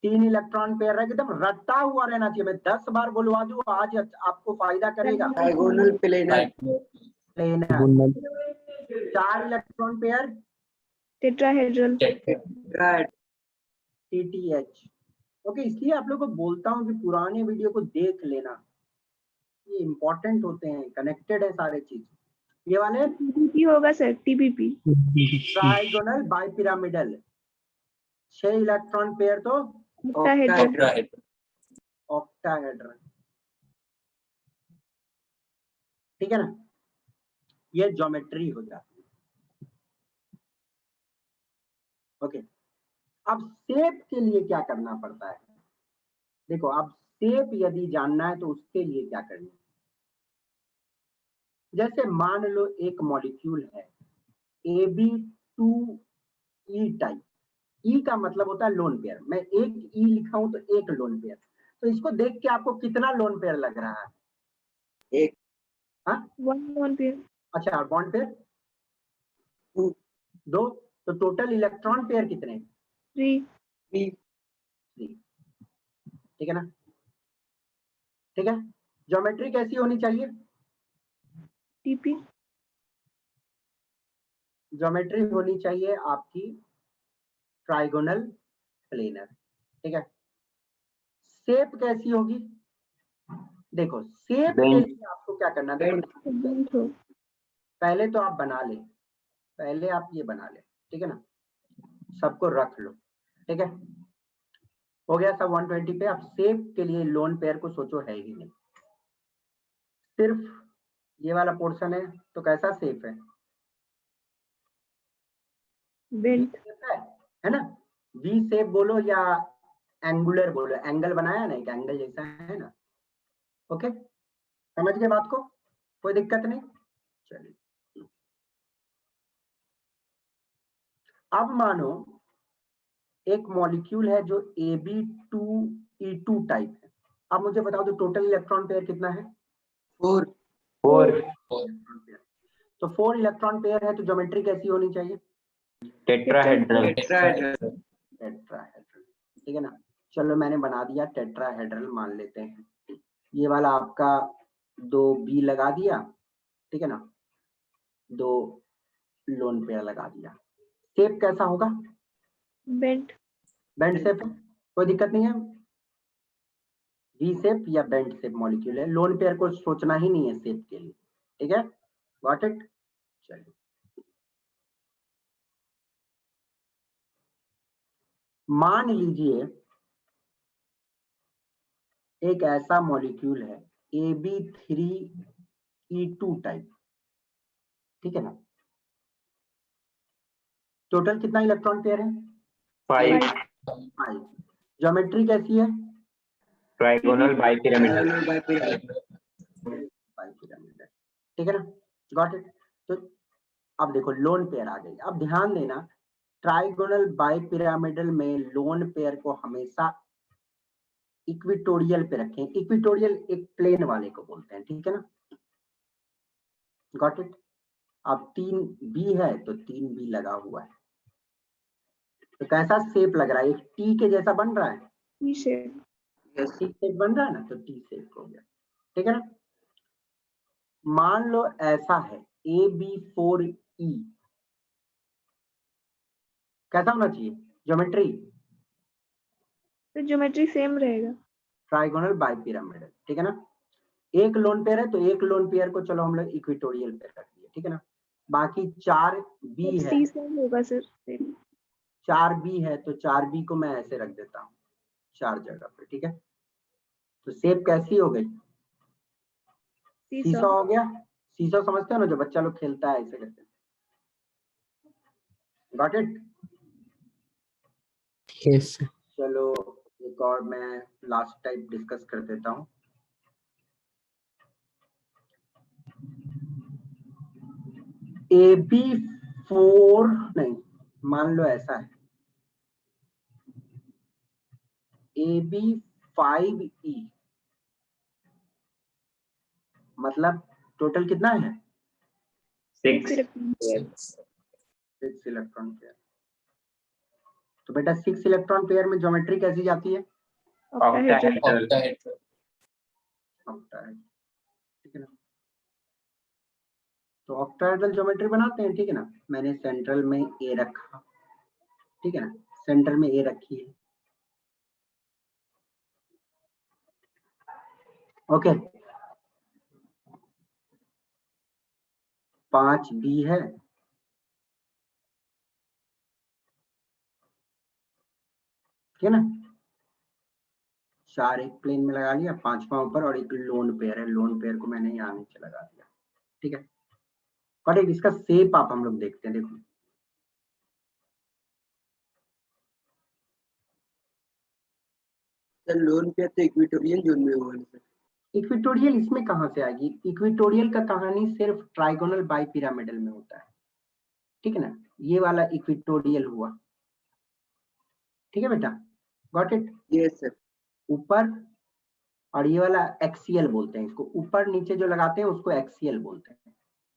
3 इलेक्ट्रॉन पेयर रहेगा, एकदम रटा हुआ रहना चाहिए। मैं 10 बार बुलवा दूं, आज आपको फायदा करेगा। Diagonal planar. Planar. 4 electron pair tetrahedral. TTH। Okay, इसलिए आप लोग को बोलता हूं कि पुराने वीडियो को देख लेना, ये इंपॉर्टेंट होते हैं, कनेक्टेड है सारे चीज। ये वाले TPP होगा sir, TPP। Trigonal bipyramidal, 6 electron pair तो ऑक्टाहेड्रल। ऑक्टाहेड्रल, ठीक है ना। ये ज्योमेट्री हो जाती है। ओके, अब शेप के लिए क्या करना पड़ता है? देखो, अब शेप यदि जानना है तो उसके लिए क्या करना है? जैसे मान लो एक मॉलिक्यूल है AB2E टाइप। ई का मतलब होता है लोन पेयर। मैं एक ई लिखा हूं तो एक लोन पेयर। तो इसको देख के आपको कितना लोन पेयर लग रहा है? एक। हाँ, 1 लोन पेयर। अच्छा, बॉन्ड पेयर 2। तो टोटल इलेक्ट्रॉन पेयर कितने? 3। 3, ठीक है ना। ठीक है, ज्योमेट्री कैसी होनी चाहिए? TP। ज्योमेट्री होनी चाहिए आपकी ट्राइगोनल प्लेनर, ठीक है। शेप कैसी होगी? देखो, शेप के लिए आपको क्या करना है? देखो, पहले तो आप बना ले, पहले आप ये बना ले, ठीक है ना, सबको रख लो, ठीक है, हो गया सब 120 पे। अब शेप के लिए लोन पेयर को सोचो, है ही नहीं, सिर्फ ये वाला पोर्शन है, तो कैसा शेप है? बेंट है ना। वी शेप बोलो या एंगुलर बोलो, एंगल बनाया ना, एक एंगल जैसा है ना। ओके, समझ गए बात को? कोई दिक्कत नहीं। चलिए, अब मानो एक मॉलिक्यूल है जो AB2E2 टाइप है। अब मुझे बताओ तो टोटल इलेक्ट्रॉन पेयर कितना है? 4। 4 तो 4 इलेक्ट्रॉन पेयर है, तो ज्योमेट्री कैसी होनी चाहिए? टेट्राहेड्रल। टेट्राहेड्रल, ठीक है ना। चलो मैंने बना दिया टेट्राहेड्रल मान लेते हैं। ये वाला आपका 2 बी लगा दिया, ठीक है ना, 2 लोन पेयर लगा दिया। शेप कैसा होगा? बेंट। बेंड शेप, कोई दिक्कत नहीं है। वी शेप या बेंड शेप मॉलिक्यूल है, लोन पेयर को सोचना ही नहीं है शेप के लिए, ठीक है, गॉट इट। चलिए मान लीजिए एक ऐसा मॉलिक्यूल है AB3E2 टाइप, ठीक है ना। टोटल कितना इलेक्ट्रॉन पेयर है? 5 5। ज्योमेट्री कैसी है? Trigonal bipyramidal. बाइपिरामिडल, ठीक है ना, गॉट इट। तो अब देखो लोन पेयर आ गई। अब ध्यान देना, ट्राइगोनल बाइपिरामिडल में लोन पेयर को हमेशा इक्विटोरियल पे रखें। इक्विटोरियल एक प्लेन वाले को बोलते हैं, ठीक है ना, गॉट इट। अब 3 बी है तो 3 बी लगा हुआ है, तो कैसा शेप लग रहा है? एक टी के जैसा बन रहा है, टी शेप। टी शेप बन रहा है ना, तो टी शेप हो गया, ठीक है ना। मान लो ऐसा है AB4E, कैसा होना चाहिए ज्योमेट्री? तो ज्योमेट्री सेम रहेगा। ट्राइगोनल बाइपिरामिडल, ठीक है ना। एक लोन पेयर है तो एक लोन पेयर को चलो हम लोग इक्विटोरियल पे रख दिए, ठीक है ना। बाकी 4 बी है, सी सेम होगा सर। 4 बी है तो 4 बी को मैं ऐसे रख देता हूँ 4 जगह पे, ठीक है। तो शेप कैसी हो गई? सीसा हो गया। सीसा समझते हो ना, जो बच्चा लोग खेलता है ऐसे करके, गॉट इट। Yes sir. चलो एक और मैं लास्ट टाइप डिस्कस कर देता हूँ। AB4 नहीं, मान लो ऐसा है AB5E, मतलब टोटल कितना है? 6 6 इलेक्ट्रॉन पेयर। तो बेटा 6 इलेक्ट्रॉन पेयर में ज्योमेट्री कैसी जाती है? ऑक्टाहेड्रल। ऑक्टाहेड्रल, ठीक है ना। तो ऑक्टाहेड्रल ज्योमेट्री बनाते हैं, ठीक है ना। मैंने सेंट्रल में ए रखा, ठीक है ना, सेंटर में ए रखी है, ओके। 5 बी है, ठीक है ना। 4 एक प्लेन में लगा लिया, 5वां ऊपर, और एक लोन पेयर है, लोन पेयर को मैंने यहाँ नीचे लगा दिया, ठीक है। और एक इसका शेप आप हम लोग देखते हैं, देखो सर लोन पे तो इक्वेटोरियल जोन में होगा सर। इक्विटोरियल इसमें कहां से आएगी? इक्विटोरियल का कहानी सिर्फ ट्राइगोनल बाइपिरामिडल में होता है, ठीक है ना। ये वाला इक्विटोरियल हुआ, ठीक है बेटा, गॉट इट। Yes sir. ऊपर, और ये वाला एक्सियल बोलते हैं इसको, ऊपर नीचे जो लगाते हैं उसको एक्सियल बोलते हैं।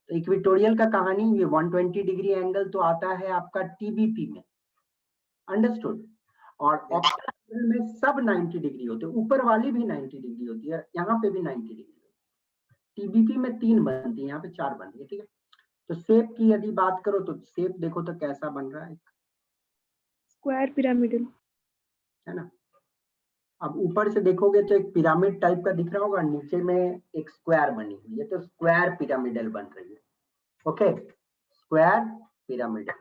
तो इक्विटोरियल का कहानी ये 120 डिग्री एंगल तो आता है आपका टीबीपी में, अंडरस्टूड। और ऑक्टाहेड्रल में सब 90 डिग्री होते हैं, ऊपर वाली भी 90 डिग्री होती है, यहाँ पे भी 90 डिग्री होती है। टीबीपी में 3 बनती है, यहाँ पे 4 बन रही है, ठीक है। तो शेप की यदि बात करो तो शेप देखो तो कैसा बन रहा है, स्क्वायर पिरामिडल, है ना। अब ऊपर से देखोगे तो एक पिरामिड टाइप का दिख रहा होगा, नीचे में एक स्क्वायर बनी हुई है, तो स्क्वायर पिरामिडल बन रही है, ओके, स्क्वायर पिरामिडल।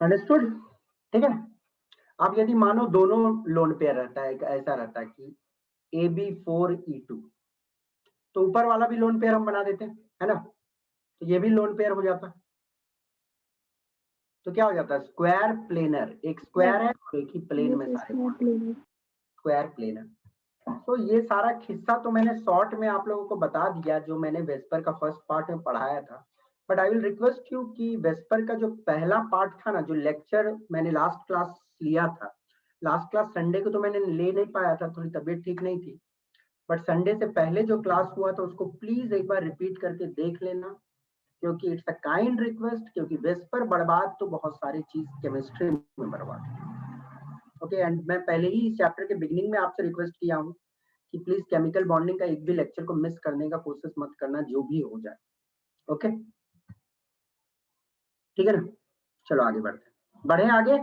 अंडरस्टूड, ठीक है। अब यदि मानो दोनों लोन पेयर रहता है, ऐसा रहता है कि AB4E2, तो ऊपर वाला भी लोन पेयर हम बना देते हैं, है ना, तो ये भी लोन पेयर हो जाता है। तो क्या हो जाता है? स्क्वायर प्लेनर, एक स्क्वायर है और एक ही प्लेन में सारे स्क्वायर प्लेनर। तो ये सारा किस्सा तो मैंने शॉर्ट में आप लोगों को बता दिया, जो मैंने वेस्पर का फर्स्ट पार्ट में पढ़ाया था। But I will request you कि वेस्पर का जो पहला पार्ट था ना, जो लेक्चर मैंने लास्ट क्लास लिया था, लास्ट क्लास संडे को तो मैंने ले नहीं पाया था, थोड़ी तबीयत ठीक नहीं थी, बट संडे से पहले जो क्लास हुआ था उसको प्लीज एक बार रिपीट करके देख लेना, क्योंकि इट्स अ काइंड रिक्वेस्ट, क्योंकि वेस्पर बर्बाद तो बहुत सारी चीज केमिस्ट्री में बर्बाद। ओके, एंड मैं पहले ही इस चैप्टर के बिगिनिंग में आपसे रिक्वेस्ट किया हूँ कि प्लीज केमिकल बॉन्डिंग का एक भी लेक्चर को मिस करने का कोशिश मत करना, जो भी हो जाए। ओके, ठीक है ना? चलो आगे बढ़े आगे।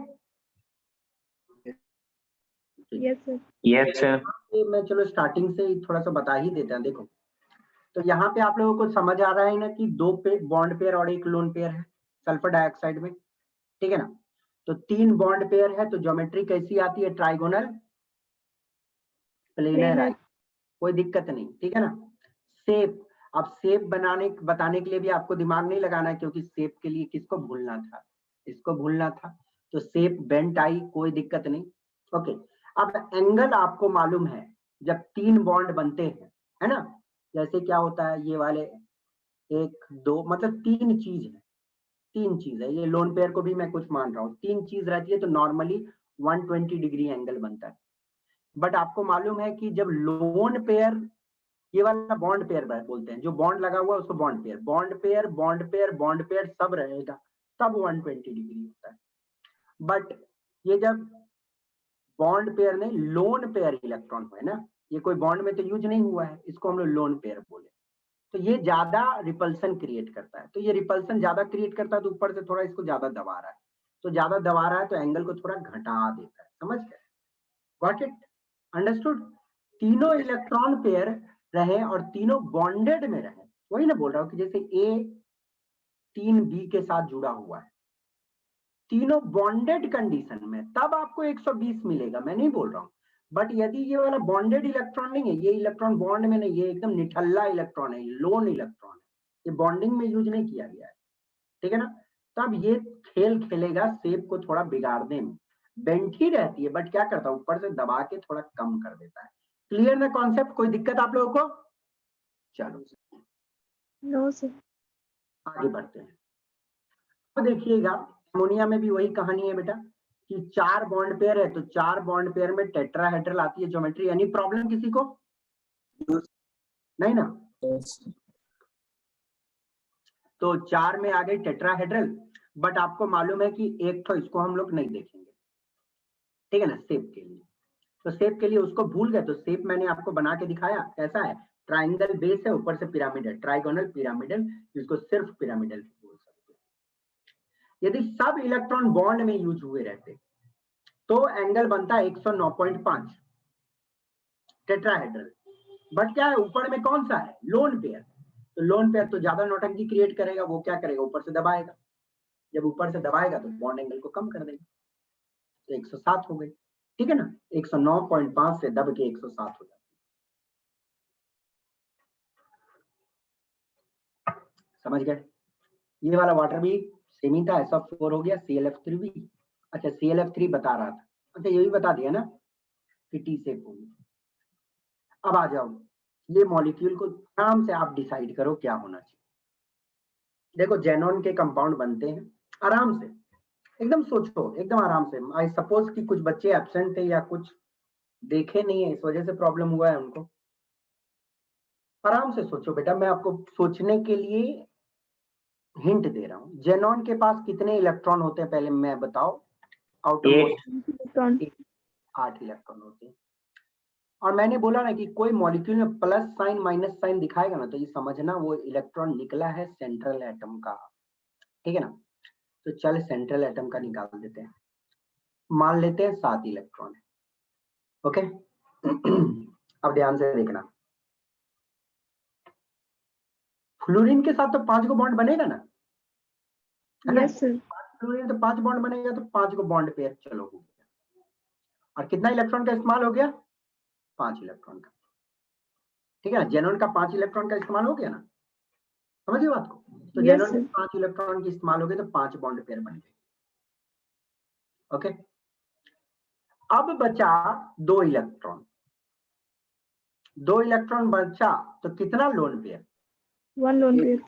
Yes sir. Yes sir. मैं चलो स्टार्टिंग से ही थोड़ा सा बता ही देते हैं। देखो, तो यहाँ पे आप लोगों को समझ आ रहा है ना कि दो बॉन्ड पेयर और एक लोन पेयर है सल्फर डाइऑक्साइड में, ठीक है ना? तो 3 बॉन्ड पेयर है, तो ज्योमेट्री कैसी आती है? ट्राइगोनल प्लेनर, कोई दिक्कत नहीं, ठीक है ना? शेप, अब शेप बताने के लिए भी आपको दिमाग नहीं लगाना है, क्योंकि शेप के लिए किसको भूलना था? इसको भूलना था। तो शेप बेंट आई, कोई दिक्कत नहीं। ओके, अब एंगल आपको मालूम है जब 3 बॉन्ड बनते हैं, है ना? जैसे क्या होता है, ये वाले 1 2 मतलब 3 चीज है, 3 चीज है। ये लोन पेयर को भी मैं कुछ मान रहा हूँ, 3 चीज रहती है तो नॉर्मली 120 डिग्री एंगल बनता है। बट आपको मालूम है कि जब लोन पेयर, ये वाला बॉन्ड पेयर बोलते हैं, जो बॉन्ड लगा हुआ है उसको bond pair, bond pair bond pair bond pair सब रहेगा, तब 120 डिग्री होता है। बट ये जब बॉन्ड पेयर नहीं, लोन पेयर इलेक्ट्रॉन है ना, ये कोई बॉन्ड में तो यूज नहीं हुआ है, इसको हम लोग लोन पेयर बोले, तो ये ज्यादा रिपल्सन क्रिएट करता है। तो ये रिपल्सन ज्यादा क्रिएट करता है तो ऊपर से थोड़ा इसको ज्यादा दबा रहा है, तो ज्यादा दबा रहा है तो एंगल को थोड़ा घटा देता है। समझ गए? Got it? अंडरस्टूड? तीनों इलेक्ट्रॉन पेयर रहे और तीनों बॉन्डेड में रहे, वही ना बोल रहा हूँ कि जैसे ए 3B के साथ जुड़ा हुआ है, तीनों बॉन्डेड कंडीशन में, तब आपको 120 मिलेगा, मैं नहीं बोल रहा हूँ। बट यदि ये वाला बॉन्डेड इलेक्ट्रॉन नहीं है, ये इलेक्ट्रॉन बॉन्ड में नहीं, ये एकदम निठल्ला इलेक्ट्रॉन है, लोन इलेक्ट्रॉन है, ये बॉन्डिंग में यूज नहीं किया गया है, ठीक है ना? तब ये खेल खेलेगा शेप को थोड़ा बिगाड़ने में, बेंट ही रहती है बट क्या करता है, ऊपर से दबा के थोड़ा कम कर देता है। क्लियर ना कॉन्सेप्ट? कोई दिक्कत आप लोगों को? चलो नो सर। आगे बढ़ते हैं। तो देखिएगा, अमोनिया में भी वही कहानी है बेटा कि 4 बॉन्ड पेयर है, तो 4 बॉन्ड पेयर में टेट्राहेड्रल आती है ज्योमेट्री। एनी प्रॉब्लम किसी को? नहीं ना? तो 4 में आ गई टेट्राहेड्रल, बट आपको मालूम है कि एक तो इसको हम लोग नहीं देखेंगे, ठीक है ना? शेप के लिए, तो शेप के लिए उसको भूल गए, तो शेप मैंने आपको बना के दिखाया कैसा है। ट्राइंगल बेस है, ऊपर से पिरामिड है, ट्राइगोनल पिरामिडल, जिसको सिर्फ पिरामिडल बोल सकते हैं। यदि सब इलेक्ट्रॉन बॉन्ड में यूज हुए रहते तो एंगल बनता है 109.5 टेट्राहेड्रल। बट क्या है, ऊपर में कौन सा है? Lone pair. तो लोन पेयर तो ज्यादा नौटंकी क्रिएट करेगा, वो क्या करेगा, ऊपर से दबाएगा। जब ऊपर से दबाएगा तो बॉन्ड एंगल को कम कर देगा, तो 107 हो गई, ठीक है ना? 109.5 से दब के 107 हो जाती है। समझ गए? ये वाला वाटर भी सेम ही था, SO4 हो गया, ClF3 भी। अच्छा, ClF3 बता रहा था, अच्छा ये भी बता दिया ना कि T शेप होगी। अब आ जाओ, ये मॉलिक्यूल को आराम से आप डिसाइड करो क्या होना चाहिए। देखो, जेनॉन के कंपाउंड बनते हैं, आराम से एकदम सोचो, एकदम आराम से। आई सपोज कि कुछ बच्चे एब्सेंट थे या कुछ देखे नहीं है, इस वजह से प्रॉब्लम हुआ है उनको। आराम से सोचो बेटा, मैं आपको सोचने के लिए हिंट दे रहा हूँ। जेनॉन के पास कितने इलेक्ट्रॉन होते हैं पहले मैं बताओ? आउटर मोस्ट 8 इलेक्ट्रॉन होते हैं। और मैंने बोला ना कि कोई मॉलिक्यूल में प्लस साइन माइनस साइन दिखाएगा ना, तो ये समझना वो इलेक्ट्रॉन निकला है सेंट्रल एटम का, ठीक है ना? तो चल सेंट्रल एटम का निकाल देते हैं, मान लेते हैं 7 इलेक्ट्रॉन है। ओके अब ध्यान से देखना, फ्लोरीन के साथ तो 5 को बॉन्ड बनेगा ना, है ना? Yes sir. फ्लोरीन तो 5 बॉन्ड बनेगा, तो 5 को बॉन्ड पेयर चलो हो गया। और कितना इलेक्ट्रॉन का इस्तेमाल हो गया? 5 इलेक्ट्रॉन का, ठीक है ना? जेनॉन का 5 इलेक्ट्रॉन का इस्तेमाल हो गया ना, समझिए बात को? तो Yes, जेनॉन sir. के 5 इलेक्ट्रॉन के इस्तेमाल हो गए, तो 5 बॉन्ड पेयर बन गए। ओके, अब बचा 2 इलेक्ट्रॉन, 2 इलेक्ट्रॉन बचा, तो कितना lone pair? 1 lone pair.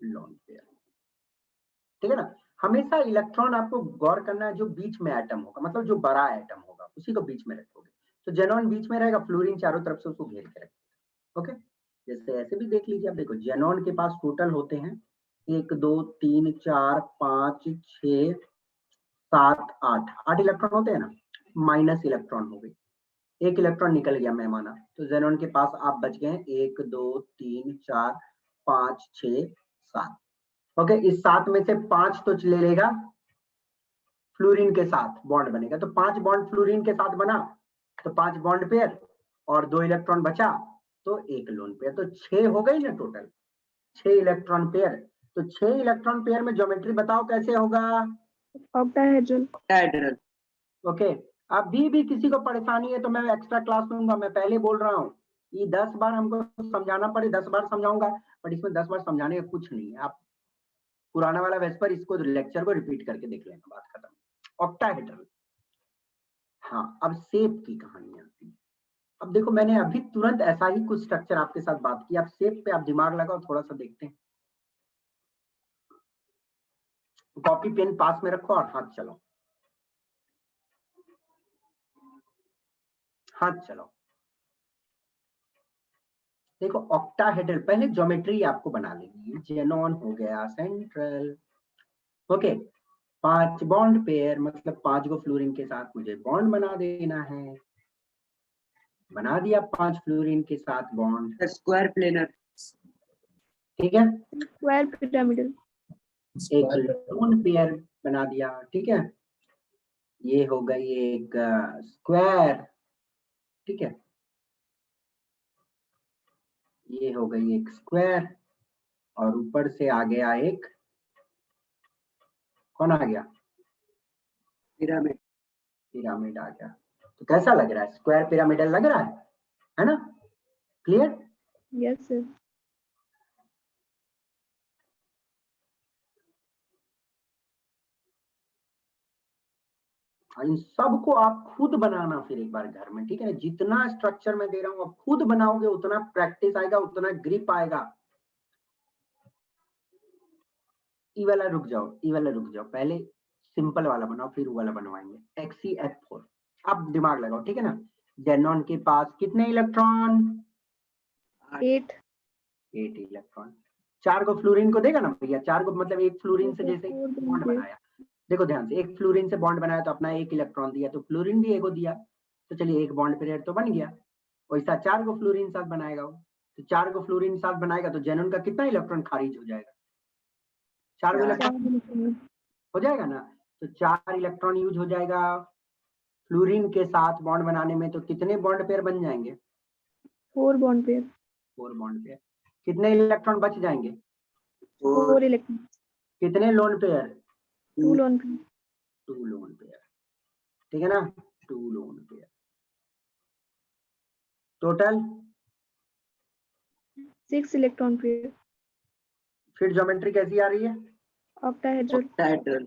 Lone pair, ठीक है ना? हमेशा इलेक्ट्रॉन आपको गौर करना है जो बीच में एटम होगा, मतलब जो बड़ा एटम होगा उसी को बीच में रखोगे। तो जेनॉन बीच में रहेगा, फ्लोरीन चारों तरफ से उसको घेर के रखेगा। ओके, जैसे ऐसे भी देख लीजिए आप, देखो जेनॉन के पास टोटल होते हैं 1 2 3 4 5 6 7 8 इलेक्ट्रॉन होते हैं ना, माइनस इलेक्ट्रॉन हो गई, एक इलेक्ट्रॉन निकल गया मैं माना, तो जेनॉन के पास आप बच गए 1 2 3 4 5 6 7। ओके, इस 7 में से 5 तो ले लेगा, फ्लोरीन के साथ बॉन्ड बनेगा, तो 5 बॉन्ड फ्लोरीन के साथ बना, तो 5 बॉन्ड पेयर और 2 इलेक्ट्रॉन बचा, तो 1 लोन पेयर, तो 6 हो गई ना टोटल, 6 इलेक्ट्रॉन पेयर। तो 6 इलेक्ट्रॉन पेयर में ज्योमेट्री बताओ कैसे होगा? ऑक्टाहेड्रल। octahedral, ओके, अभी भी किसी को परेशानी है तो मैं एक्स्ट्रा क्लास लूंगा, मैं पहले बोल रहा हूँ, ये 10 बार हमको समझाना पड़े 10 बार समझाऊंगा, बट इसमें 10 बार समझाने का कुछ नहीं है। आप पुराना वाला वेस्पर इसको लेक्चर को रिपीट करके देख लेना, बात खत्म। ऑक्टाहेड्रल। हाँ, अब शेप की कहानी आती है। अब देखो मैंने अभी तुरंत ऐसा ही कुछ स्ट्रक्चर आपके साथ बात की, आप शेप पे आप दिमाग लगाओ, थोड़ा सा देखते हैं। कॉपी पेन पास में रखो और हाथ चलाओ, हाथ चलाओ। देखो ऑक्टाहेड्रल, पहले ज्योमेट्री आपको बना लेनी, जेनॉन हो गया सेंट्रल। ओके, 5 बॉन्ड पेयर, मतलब 5 को फ्लोरीन के साथ मुझे बॉन्ड बना देना है, बना दिया 5 फ्लोरीन के साथ बॉन्ड, square planar, ठीक है। Square pyramidal. एक लोन पेयर बना दिया, ठीक है, ये हो गई एक स्क्वायर, ठीक है, ये हो गई एक स्क्वायर, और ऊपर से आ गया एक, कौन आ गया? pyramid, पिरामिड आ गया। तो कैसा लग रहा है? स्क्वायर पिरामिडल लग रहा है ना? क्लियर? Yes sir. इन सबको आप खुद बनाना फिर एक बार घर में, ठीक है। जितना स्ट्रक्चर मैं दे रहा हूँ आप खुद बनाओगे, उतना प्रैक्टिस आएगा, उतना ग्रिप आएगा। ई वाला रुक जाओ, ई वाला रुक जाओ, पहले सिंपल वाला बनाओ, फिर वाला बनवाएंगे। XeF4, अब दिमाग लगाओ, ठीक है ना। जेनॉन के पास कितने इलेक्ट्रॉन? 8। 8 इलेक्ट्रॉन। 4 को फ्लोरीन को देगा ना भैया, 4 को, मतलब एक फ्लोरीन से जैसे बॉन्ड बनाया, देखो ध्यान से, एक फ्लोरीन से बॉन्ड बनाया तो अपना 1 इलेक्ट्रॉन दिया, तो फ्लोरीन भी एगो दिया, तो चलिए एक बॉन्ड पेयर तो बन गया। वैसा 4 को फ्लोरीन साथ बनाएगा वो, तो 4 को फ्लोरीन साथ बनाएगा तो जेनॉन का कितना इलेक्ट्रॉन खारिज हो जाएगा? 4 इलेक्ट्रॉन हो जाएगा ना, तो 4 इलेक्ट्रॉन यूज हो जाएगा फ्लोरीन के साथ बॉन्ड बनाने में, तो कितने बॉन्ड पेयर बन जाएंगे? 4 बॉन्ड पेयर। 4 bond pair. कितने इलेक्ट्रॉन बच जाएंगे? 4 इलेक्ट्रॉन। कितने lone pair? 2 lone pair. 2 lone pair, ठीक है ना, 2 loan pair total 6 electron pair. फिर ज्योमेट्री कैसी आ रही है? ऑक्टाहेड्रल। octahedral,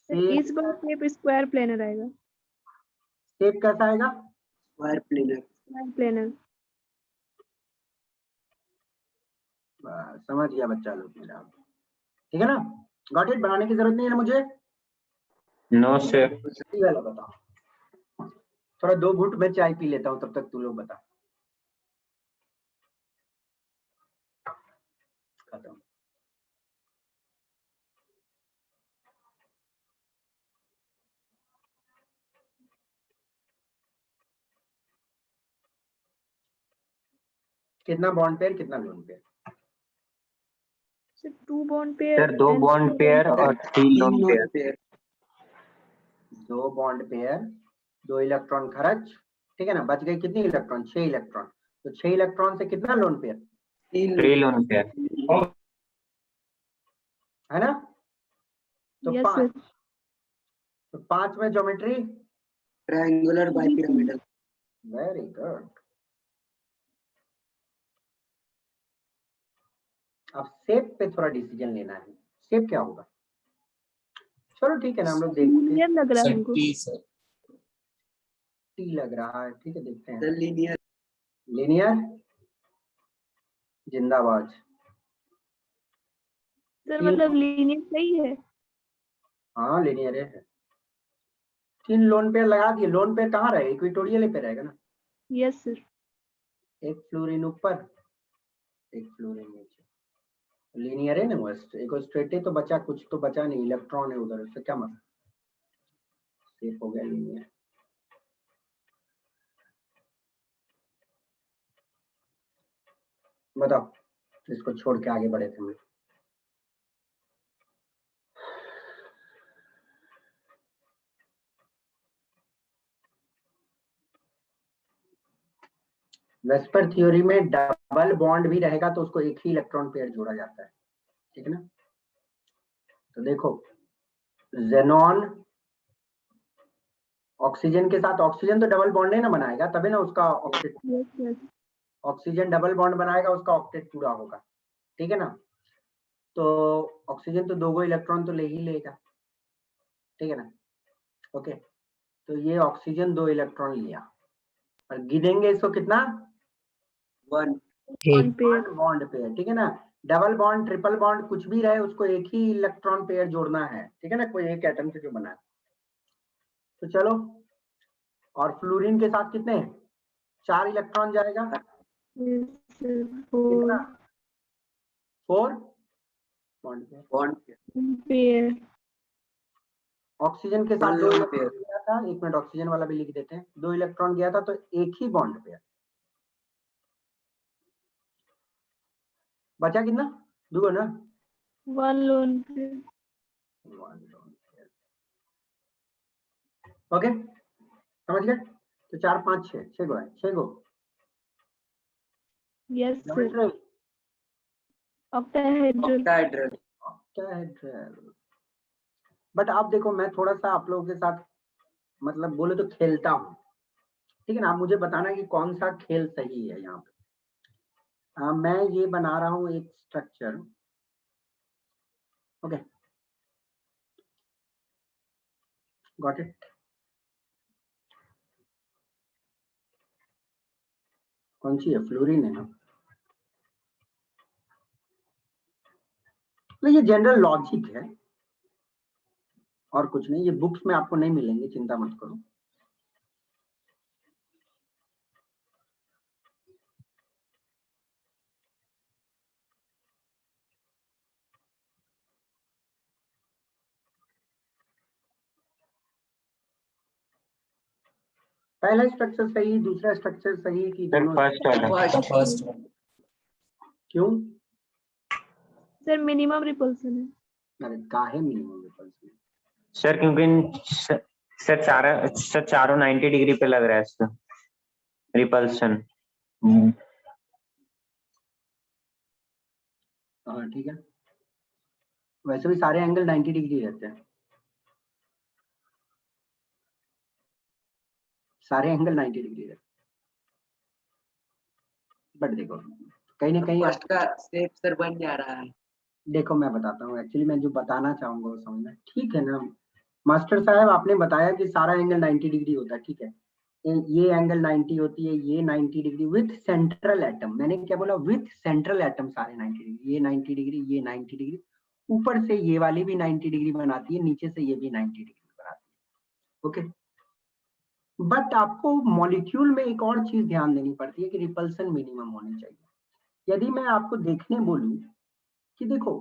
इस बार शेप स्क्वायर प्लेनर आएगा। शेप कैसा आएगा? square planar, square planar. समझ गया बच्चा लोग मेरा, ठीक है ना। Got it? बनाने की जरूरत नहीं है ना मुझे? No sir. ये वाला बताओ, थोड़ा 2 घूंट में चाय पी लेता हूँ, तब तक तू लोग बता। खत्म। कितना बॉन्ड पेयर, कितना lone pair? Sir 2 bond pair. Sir 2 bond pair और 3 लोन तीन pair. lone pair, 2 bond pair, 2 electron खर्च, ठीक है ना, बच गए कितनी इलेक्ट्रॉन? 6 इलेक्ट्रॉन, तो 6 इलेक्ट्रॉन से कितना लोन पेयर? 3 lone pair. है ना, तो यस 5, सर। तो 5 में geometry. triangular bipyramidal, very good. अब शेप पे थोड़ा डिसीजन लेना है, शेप क्या होगा? चलो ठीक है ना, हम लोग देखते हैं। लीनियर लग रहा है हमको। टी लग रहा है, ठीक है, देखते the हैं। linear, लीनियर, जिंदाबाद। सर मतलब लीनियर सही है। हाँ लीनियर है, 3 लोन पेयर लगा दिए। लोन पेयर कहाँ रहे? इक्वेटोरियल पे रहेगा ना। Yes sir. एक फ्लोरीन ऊपर, एक फ्लोरीन नीचे, लीनियर है ना बस। एक स्ट्रेट है तो बचा, कुछ तो बचा नहीं, इलेक्ट्रॉन है उधर, उससे क्या मतलब, सेफ हो गया लीनियर। बताओ, इसको छोड़ के आगे बढ़े थे हम। वेस्पर थ्योरी में डबल बॉन्ड भी रहेगा तो उसको एक ही इलेक्ट्रॉन पेयर जोड़ा जाता है, ठीक है ना। तो देखो, जेनॉन ऑक्सीजन के साथ, ऑक्सीजन तो डबल बॉन्ड नहीं ना बनाएगा, तभी ना उसका octet, yes sir. Oxygen double bond बनाएगा, उसका ऑक्टेट पूरा होगा, ठीक है ना। तो ऑक्सीजन तो 2 इलेक्ट्रॉन तो ले ही लेगा, ठीक है ना। ओके, तो ये ऑक्सीजन 2 इलेक्ट्रॉन लिया और गिनेंगे इसको कितना, 1 वन पेयर। बॉन्ड पेयर, ठीक है ना। डबल बॉन्ड, ट्रिपल बॉन्ड कुछ भी रहे, उसको एक ही इलेक्ट्रॉन पेयर जोड़ना है, ठीक है ना, कोई एक एटम से जो बना है। तो चलो, और फ्लोरीन के साथ कितने, 4 इलेक्ट्रॉन जाएगा, यस सर। कितना, 4 bond pair. Bond pair. Oxygen के साथ One 2 lone इलेक्ट्रॉन pair। गया था, 1 मिनट ऑक्सीजन वाला भी लिख देते हैं, 2 इलेक्ट्रॉन गया था तो एक ही बॉन्ड पेयर बचा, कितना, 2 ना, वन लोन पेयर। ओके, समझ गए। तो 4 5 6 6 गो है, 6 go yes sir. Geometry, octahedral. octahedral। Octahedral. But आप देखो, मैं थोड़ा सा आप लोगों के साथ मतलब बोले तो खेलता हूँ, ठीक है ना। आप मुझे बताना कि कौन सा खेल सही है यहाँ पे। मैं ये बना रहा हूँ एक स्ट्रक्चर, ओके, गॉट इट। कौन सी है, फ्लोरीन है ना। तो ये जनरल लॉजिक है और कुछ नहीं, ये बुक्स में आपको नहीं मिलेंगे, चिंता मत करो। पहला स्ट्रक्चर सही, दूसरा स्ट्रक्चर सही कि सर दोनों? फर्स्ट वाला। फर्स्ट क्यों? सर मिनिमम रिपल्सन है। अरे काहे मिनिमम रिपल्सन? सर क्योंकि सर चारों 90 डिग्री पे लग रहा है सर रिपल्सन। हाँ ठीक है, वैसे भी सारे एंगल 90 डिग्री रहते हैं, सारे एंगल 90 डिग्री रहते हैं। बट देखो, कहीं ना कहीं फर्स्ट का शेप सर बन जा रहा है। देखो मैं बताता हूँ, एक्चुअली मैं जो बताना चाहूंगा वो समझना, ठीक है ना। मास्टर साहब आपने बताया कि सारा एंगल 90 डिग्री होता है, ठीक है, ये एंगल 90 होती है, ये 90 डिग्री विथ सेंट्रल एटम। मैंने क्या बोला, विथ सेंट्रल एटम सारे 90 डिग्री, ये 90 डिग्री, ये 90 डिग्री, ऊपर से ये वाली भी 90 डिग्री बनाती है, नीचे से ये भी 90 डिग्री बनाती है, ओके। बट आपको मॉलिक्यूल में एक और चीज ध्यान देनी पड़ती है कि रिपल्सन मिनिमम होनी चाहिए। यदि मैं आपको देखने बोलूं कि देखो,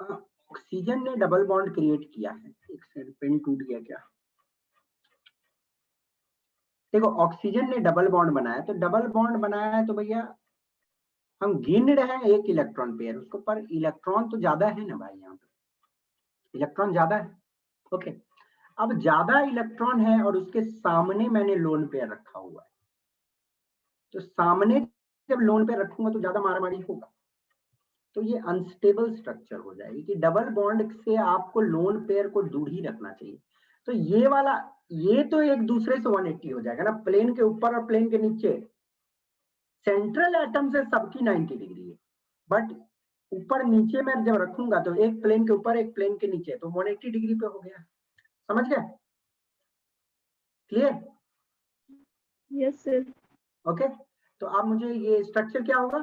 ऑक्सीजन ने डबल बॉन्ड क्रिएट किया है, एक सेकंड, पेन टूट गया क्या? देखो, ऑक्सीजन ने डबल बॉन्ड बनाया, तो डबल बॉन्ड बनाया है तो भैया हम गिन रहे हैं एक इलेक्ट्रॉन पेयर उसको, पर इलेक्ट्रॉन तो ज्यादा है ना भाई, यहाँ पे इलेक्ट्रॉन ज्यादा है, ओके। अब ज्यादा इलेक्ट्रॉन है और उसके सामने मैंने लोन पेयर रखा हुआ है, तो सामने जब लोन पेयर रखूंगा तो ज्यादा मारामारी होगा, तो ये अनस्टेबल स्ट्रक्चर हो जाएगी कि डबल बॉन्ड से आपको लोन पेयर को दूर ही रखना चाहिए। तो ये वाला, ये तो एक दूसरे से 180 हो जाएगा ना, प्लेन के ऊपर और प्लेन के नीचे, सेंट्रल एटम से सबकी 90 डिग्री है, बट ऊपर नीचे में जब रखूंगा तो एक प्लेन के ऊपर एक प्लेन के नीचे, तो 180 डिग्री पे हो गया। समझ गए? क्लियर? Yes sir. ओके, तो अब मुझे ये स्ट्रक्चर क्या होगा,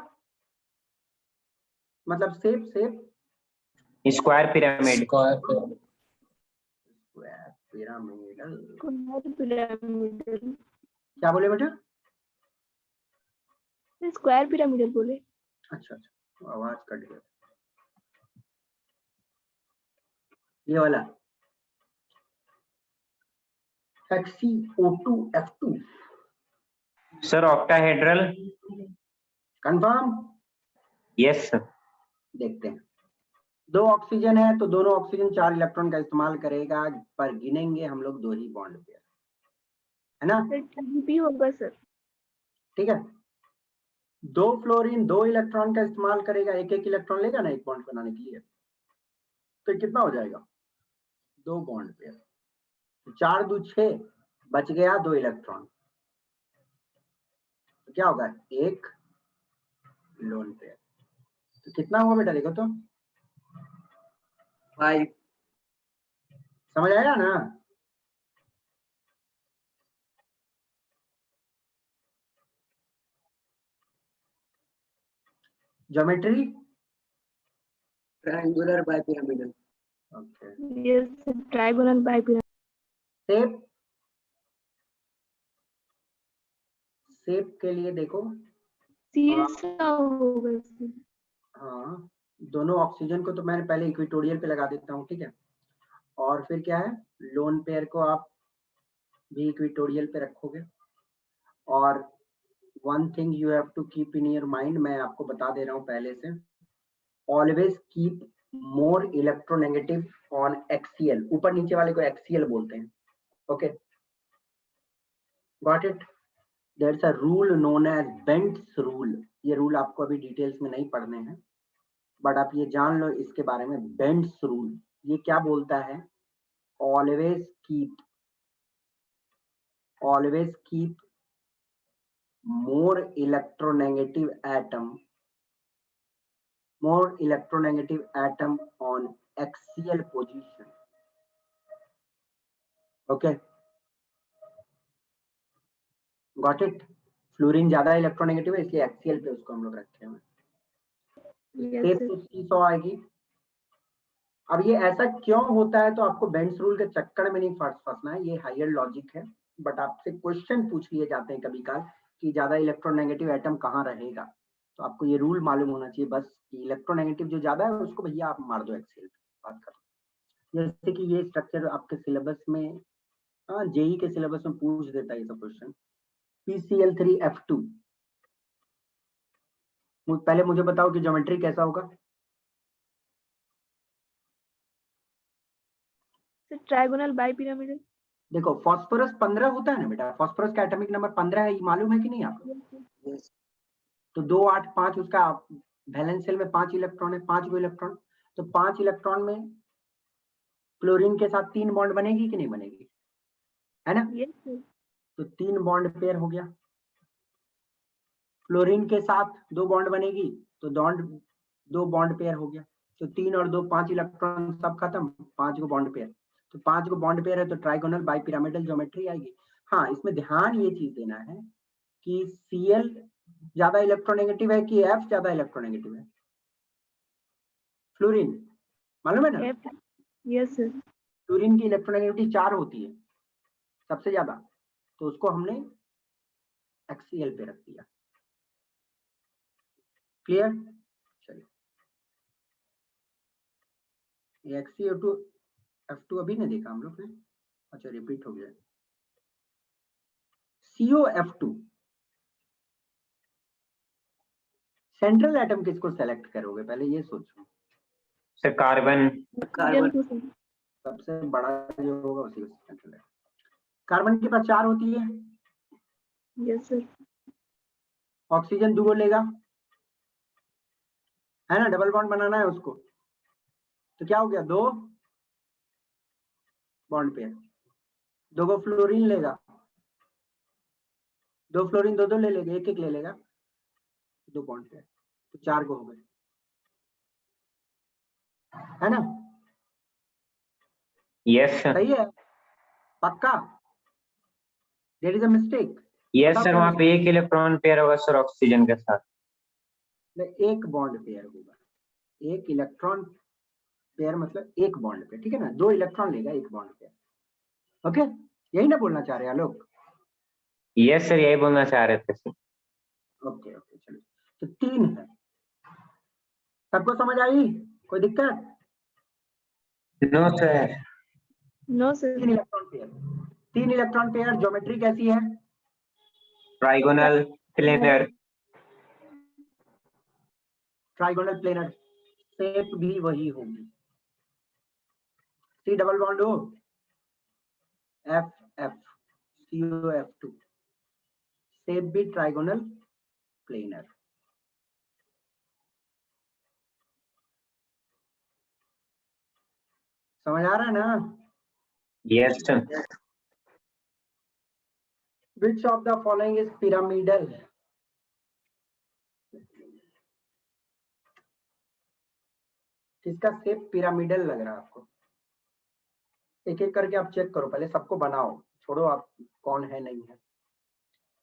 मतलब shape square pyramid. Square pyramidal, pyramidal, क्या बोले बेटा? स्क्वायर पिरामिडल बोले। अच्छा अच्छा, आवाज कट गया। ये वाला XeO2F2 sir octahedral. Confirm? Yes sir. देखते हैं, 2 ऑक्सीजन है तो दोनों ऑक्सीजन 4 इलेक्ट्रॉन का इस्तेमाल करेगा, पर गिनेंगे हम लोग 2 ही बॉन्ड पेयर, है ना? भी होगा सर। ठीक है, 2 फ्लोरीन 2 इलेक्ट्रॉन का इस्तेमाल करेगा, एक एक इलेक्ट्रॉन लेगा ना एक बॉन्ड बनाने के लिए, तो कितना हो जाएगा? 2 बॉन्ड पेयर, 4 दूनी 6, बच गया 2 इलेक्ट्रॉन, तो क्या होगा? 1 लोन पेयर। तो कितना हुआ बेटा, देखो तो 5 समझ आया ना? Geometry triangular bipyramidal, okay, yes sir, trigonal bipyramidal. Shape, shape के लिए देखो, सा होगा सर। हाँ, दोनों ऑक्सीजन को तो मैंने पहले इक्वेटोरियल पे लगा देता हूँ, ठीक है, और फिर क्या है, लोन पेयर को आप भी इक्वेटोरियल पे रखोगे। और one thing you have to keep in your mind, मैं आपको बता दे रहा हूँ पहले से, always keep more electronegative on axial, ऊपर नीचे वाले को एक्सीएल बोलते हैं, okay, got it? There a rule known as Bent's rule, ये रूल आपको अभी डिटेल्स में नहीं पढ़ने हैं, बट आप ये जान लो इसके बारे में, बेंट्स रूल ये क्या बोलता है? Always keep more electronegative atom on axial position, okay, got it? Fluorine ज्यादा इलेक्ट्रोनेगेटिव है इसलिए एक्सियल पे उसको हम लोग रखे हुए हैं, यस शेप सर। तो सीसॉ आएगी। अब ये ऐसा क्यों होता है, तो आपको बेंट्स रूल के चक्कर में नहीं फंसना है, ये हायर लॉजिक है, बट आपसे क्वेश्चन पूछ लिए जाते हैं कभी काल कि ज्यादा इलेक्ट्रोनेगेटिव एटम कहाँ रहेगा, तो आपको ये रूल मालूम होना चाहिए बस कि इलेक्ट्रोनेगेटिव जो ज्यादा है उसको भैया आप मार दो एक्सेल पे, बात करो। जैसे कि ये स्ट्रक्चर आपके सिलेबस में, हाँ, जेई के सिलेबस में पूछ देता है ये सब क्वेश्चन। PCl3F2, पहले मुझे बताओ कि ज्योमेट्री कैसा होगा? Sir trigonal bipyramidal. देखो फास्फोरस 15 होता है ना बेटा, फास्फोरस का एटॉमिक नंबर 15 है, ये मालूम है कि नहीं आपको? yes, तो 2 8 5 उसका वैलेंस शेल में 5 इलेक्ट्रॉन है, 5 गो इलेक्ट्रॉन, तो 5 इलेक्ट्रॉन में क्लोरीन के साथ 3 बॉन्ड बनेगी कि नहीं बनेगी, है ना? Yes sir. तो 3 बॉन्ड पेयर हो गया, फ्लोरीन के साथ 2 बॉन्ड बनेगी तो 2 बॉन्ड पेयर हो गया, तो 3 और 2 5 इलेक्ट्रॉन सब खत्म, 5 गो बॉन्ड पेयर, तो 5 गो बॉन्ड पेयर है तो ट्राइगोनल बाइपिरामिडल ज्योमेट्री आएगी। हाँ, इसमें ध्यान ये चीज देना है कि Cl ज्यादा इलेक्ट्रोनेगेटिव है कि F ज्यादा इलेक्ट्रोनेगेटिव है? फ्लोरीन, मालूम है ना? Yes sir. फ्लोरीन की इलेक्ट्रोनेगेटिविटी 4 होती है सबसे ज्यादा, तो उसको हमने एक्सीएल पे रख दिया, क्लियर? चलिए, XeO2F2 अभी नहीं देखा हम लोग ने, अच्छा रिपीट हो गया। COF2, सेंट्रल एटम किसको सेलेक्ट करोगे, पहले ये सोचो। Sir carbon. carbon, सबसे बड़ा जो होगा उसी को सेंट्रल एटम। कार्बन के पास 4 होती है, यस सर। ऑक्सीजन 2 लेगा, है ना, डबल बॉन्ड बनाना है उसको, तो क्या हो गया, 2 बॉन्ड पेयर, 2 गो फ्लोरीन लेगा, 2 फ्लोरीन 2 ले लेगा, एक ले लेगा, 2 बॉन्ड पेयर, तो 4 गो हो गए, है ना? Yes sir. सही है, पक्का? There is a mistake? Yes sir, वहाँ पे एक इलेक्ट्रॉन पेयर होगा सर ऑक्सीजन के साथ। एक बॉन्ड पेयर होगा, एक इलेक्ट्रॉन पेयर मतलब एक बॉन्ड पेयर, ठीक है ना, 2 इलेक्ट्रॉन लेगा एक बॉन्ड पेयर, ओके, यही ना बोलना चाह रहे हैं लोग? यस सर, यही बोलना चाह रहे थे सर। ओके ओके, चलिए। तो 3 है, सबको समझ आई? कोई दिक्कत? No sir. No sir. 3 electron pair, 3 electron pair, geometry कैसी है? Trigonal planar. Trigonal planar, shape भी वही होगी। सी डबल बॉन्ड हो, एफ एफ, COF2, शेप भी ट्राइगोनल प्लेनर। समझ आ रहा है ना? Yes sir. Which of the following is pyramidal? किसका शेप पिरामिडल लग रहा है आपको? एक एक करके आप चेक करो, पहले सबको बनाओ, छोड़ो आप कौन है नहीं है।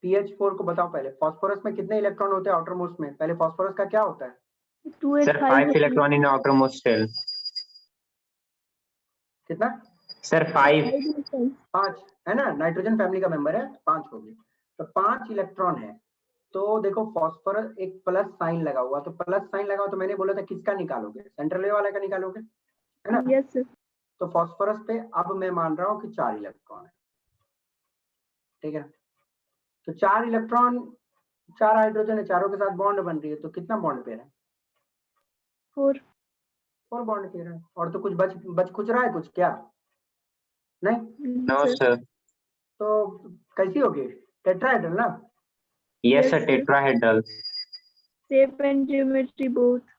PH4 को बताओ पहले। फास्फोरस में कितने इलेक्ट्रॉन होते हैं आउटर मोस्ट में? पहले फास्फोरस का क्या होता है? 2 sir 8 5 5 electron in outermost shell. कितना? सर 5। 5 है ना, नाइट्रोजन फैमिली का मेंबर है, 5 हो गए। तो 5 इलेक्ट्रॉन है। तो देखो फास्फोरस एक प्लस साइन लगा हुआ, तो प्लस साइन लगा हुआ, तो मैंने बोला था किसका निकालोगे? सेंट्रल वाला का निकालोगे, है ना? Yes sir. तो फास्फोरस पे अब मैं मान रहा हूँ कि 4 इलेक्ट्रॉन है, ठीक है। तो 4 इलेक्ट्रॉन, 4 हाइड्रोजन है, चारों के साथ बॉन्ड बन रही है, तो कितना बॉन्ड पेयर है? 4 बॉन्ड पेयर है। और तो कुछ बच कुछ रहा है कुछ क्या? नहीं। No sir. सर। तो कैसी होगी? टेट्राहेड्रल ना? Yes Yes, sir, sir. Tetrahedral. Shape and geometry both.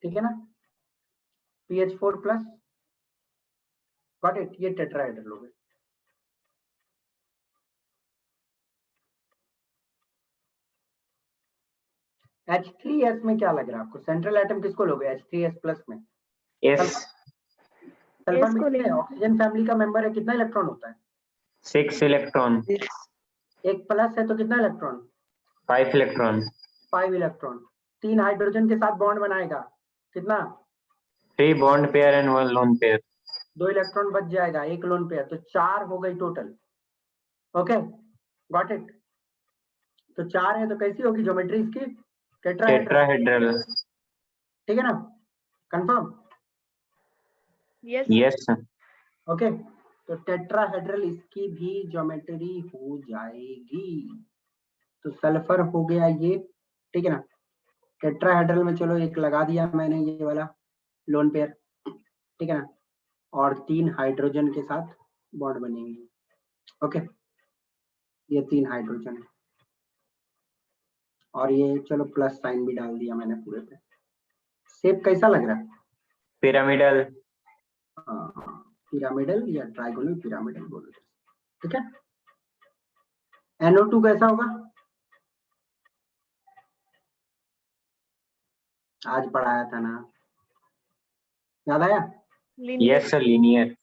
ठीक है ना? PH4 प्लस, गॉट इट, ये टेट्राहेड्रल हो गए। H3S में क्या लग रहा है आपको? सेंट्रल एटम किसको लोगे H3S प्लस में? यस। सल्फर S में को कितने? लेंगे। ऑक्सीजन फैमिली का मेंबर है, कितना इलेक्ट्रॉन होता है? 6 इलेक्ट्रॉन। एक प्लस है तो कितना इलेक्ट्रॉन? 5 इलेक्ट्रॉन। 5 इलेक्ट्रॉन। 3 हाइड्रोजन के साथ बॉन्ड बनाएगा, कितना? 3 bond pair and 1 lone pair. 2 electron बच जाएगा, 1 लोन पेयर, तो 4 हो गई टोटल। Okay, got it. तो 4 है, तो कैसी होगी ज्योमेट्री इसकी? Tetrahedral, tetrahedral. ठीक है ना? Confirm? Yes. Yes sir. Okay, तो टेट्राहेड्रल इसकी भी ज्योमेट्री हो जाएगी। तो सल्फर हो गया ये, ठीक है ना? टेट्राहेड्रल में चलो एक लगा दिया मैंने, ये वाला लोन पेयर, ठीक है ना? और 3 हाइड्रोजन के साथ बॉन्ड बनेंगे। ओके, ये 3 हाइड्रोजन है, और ये चलो प्लस साइन भी डाल दिया मैंने पूरे पे। शेप कैसा लग रहा है? पिरामिडल। पिरामिडल या ट्राइगोनल पिरामिडल बोलो, ठीक है। NO2 कैसा होगा? आज पढ़ाया था ना, याद आया? Linear. Yes sir, linear.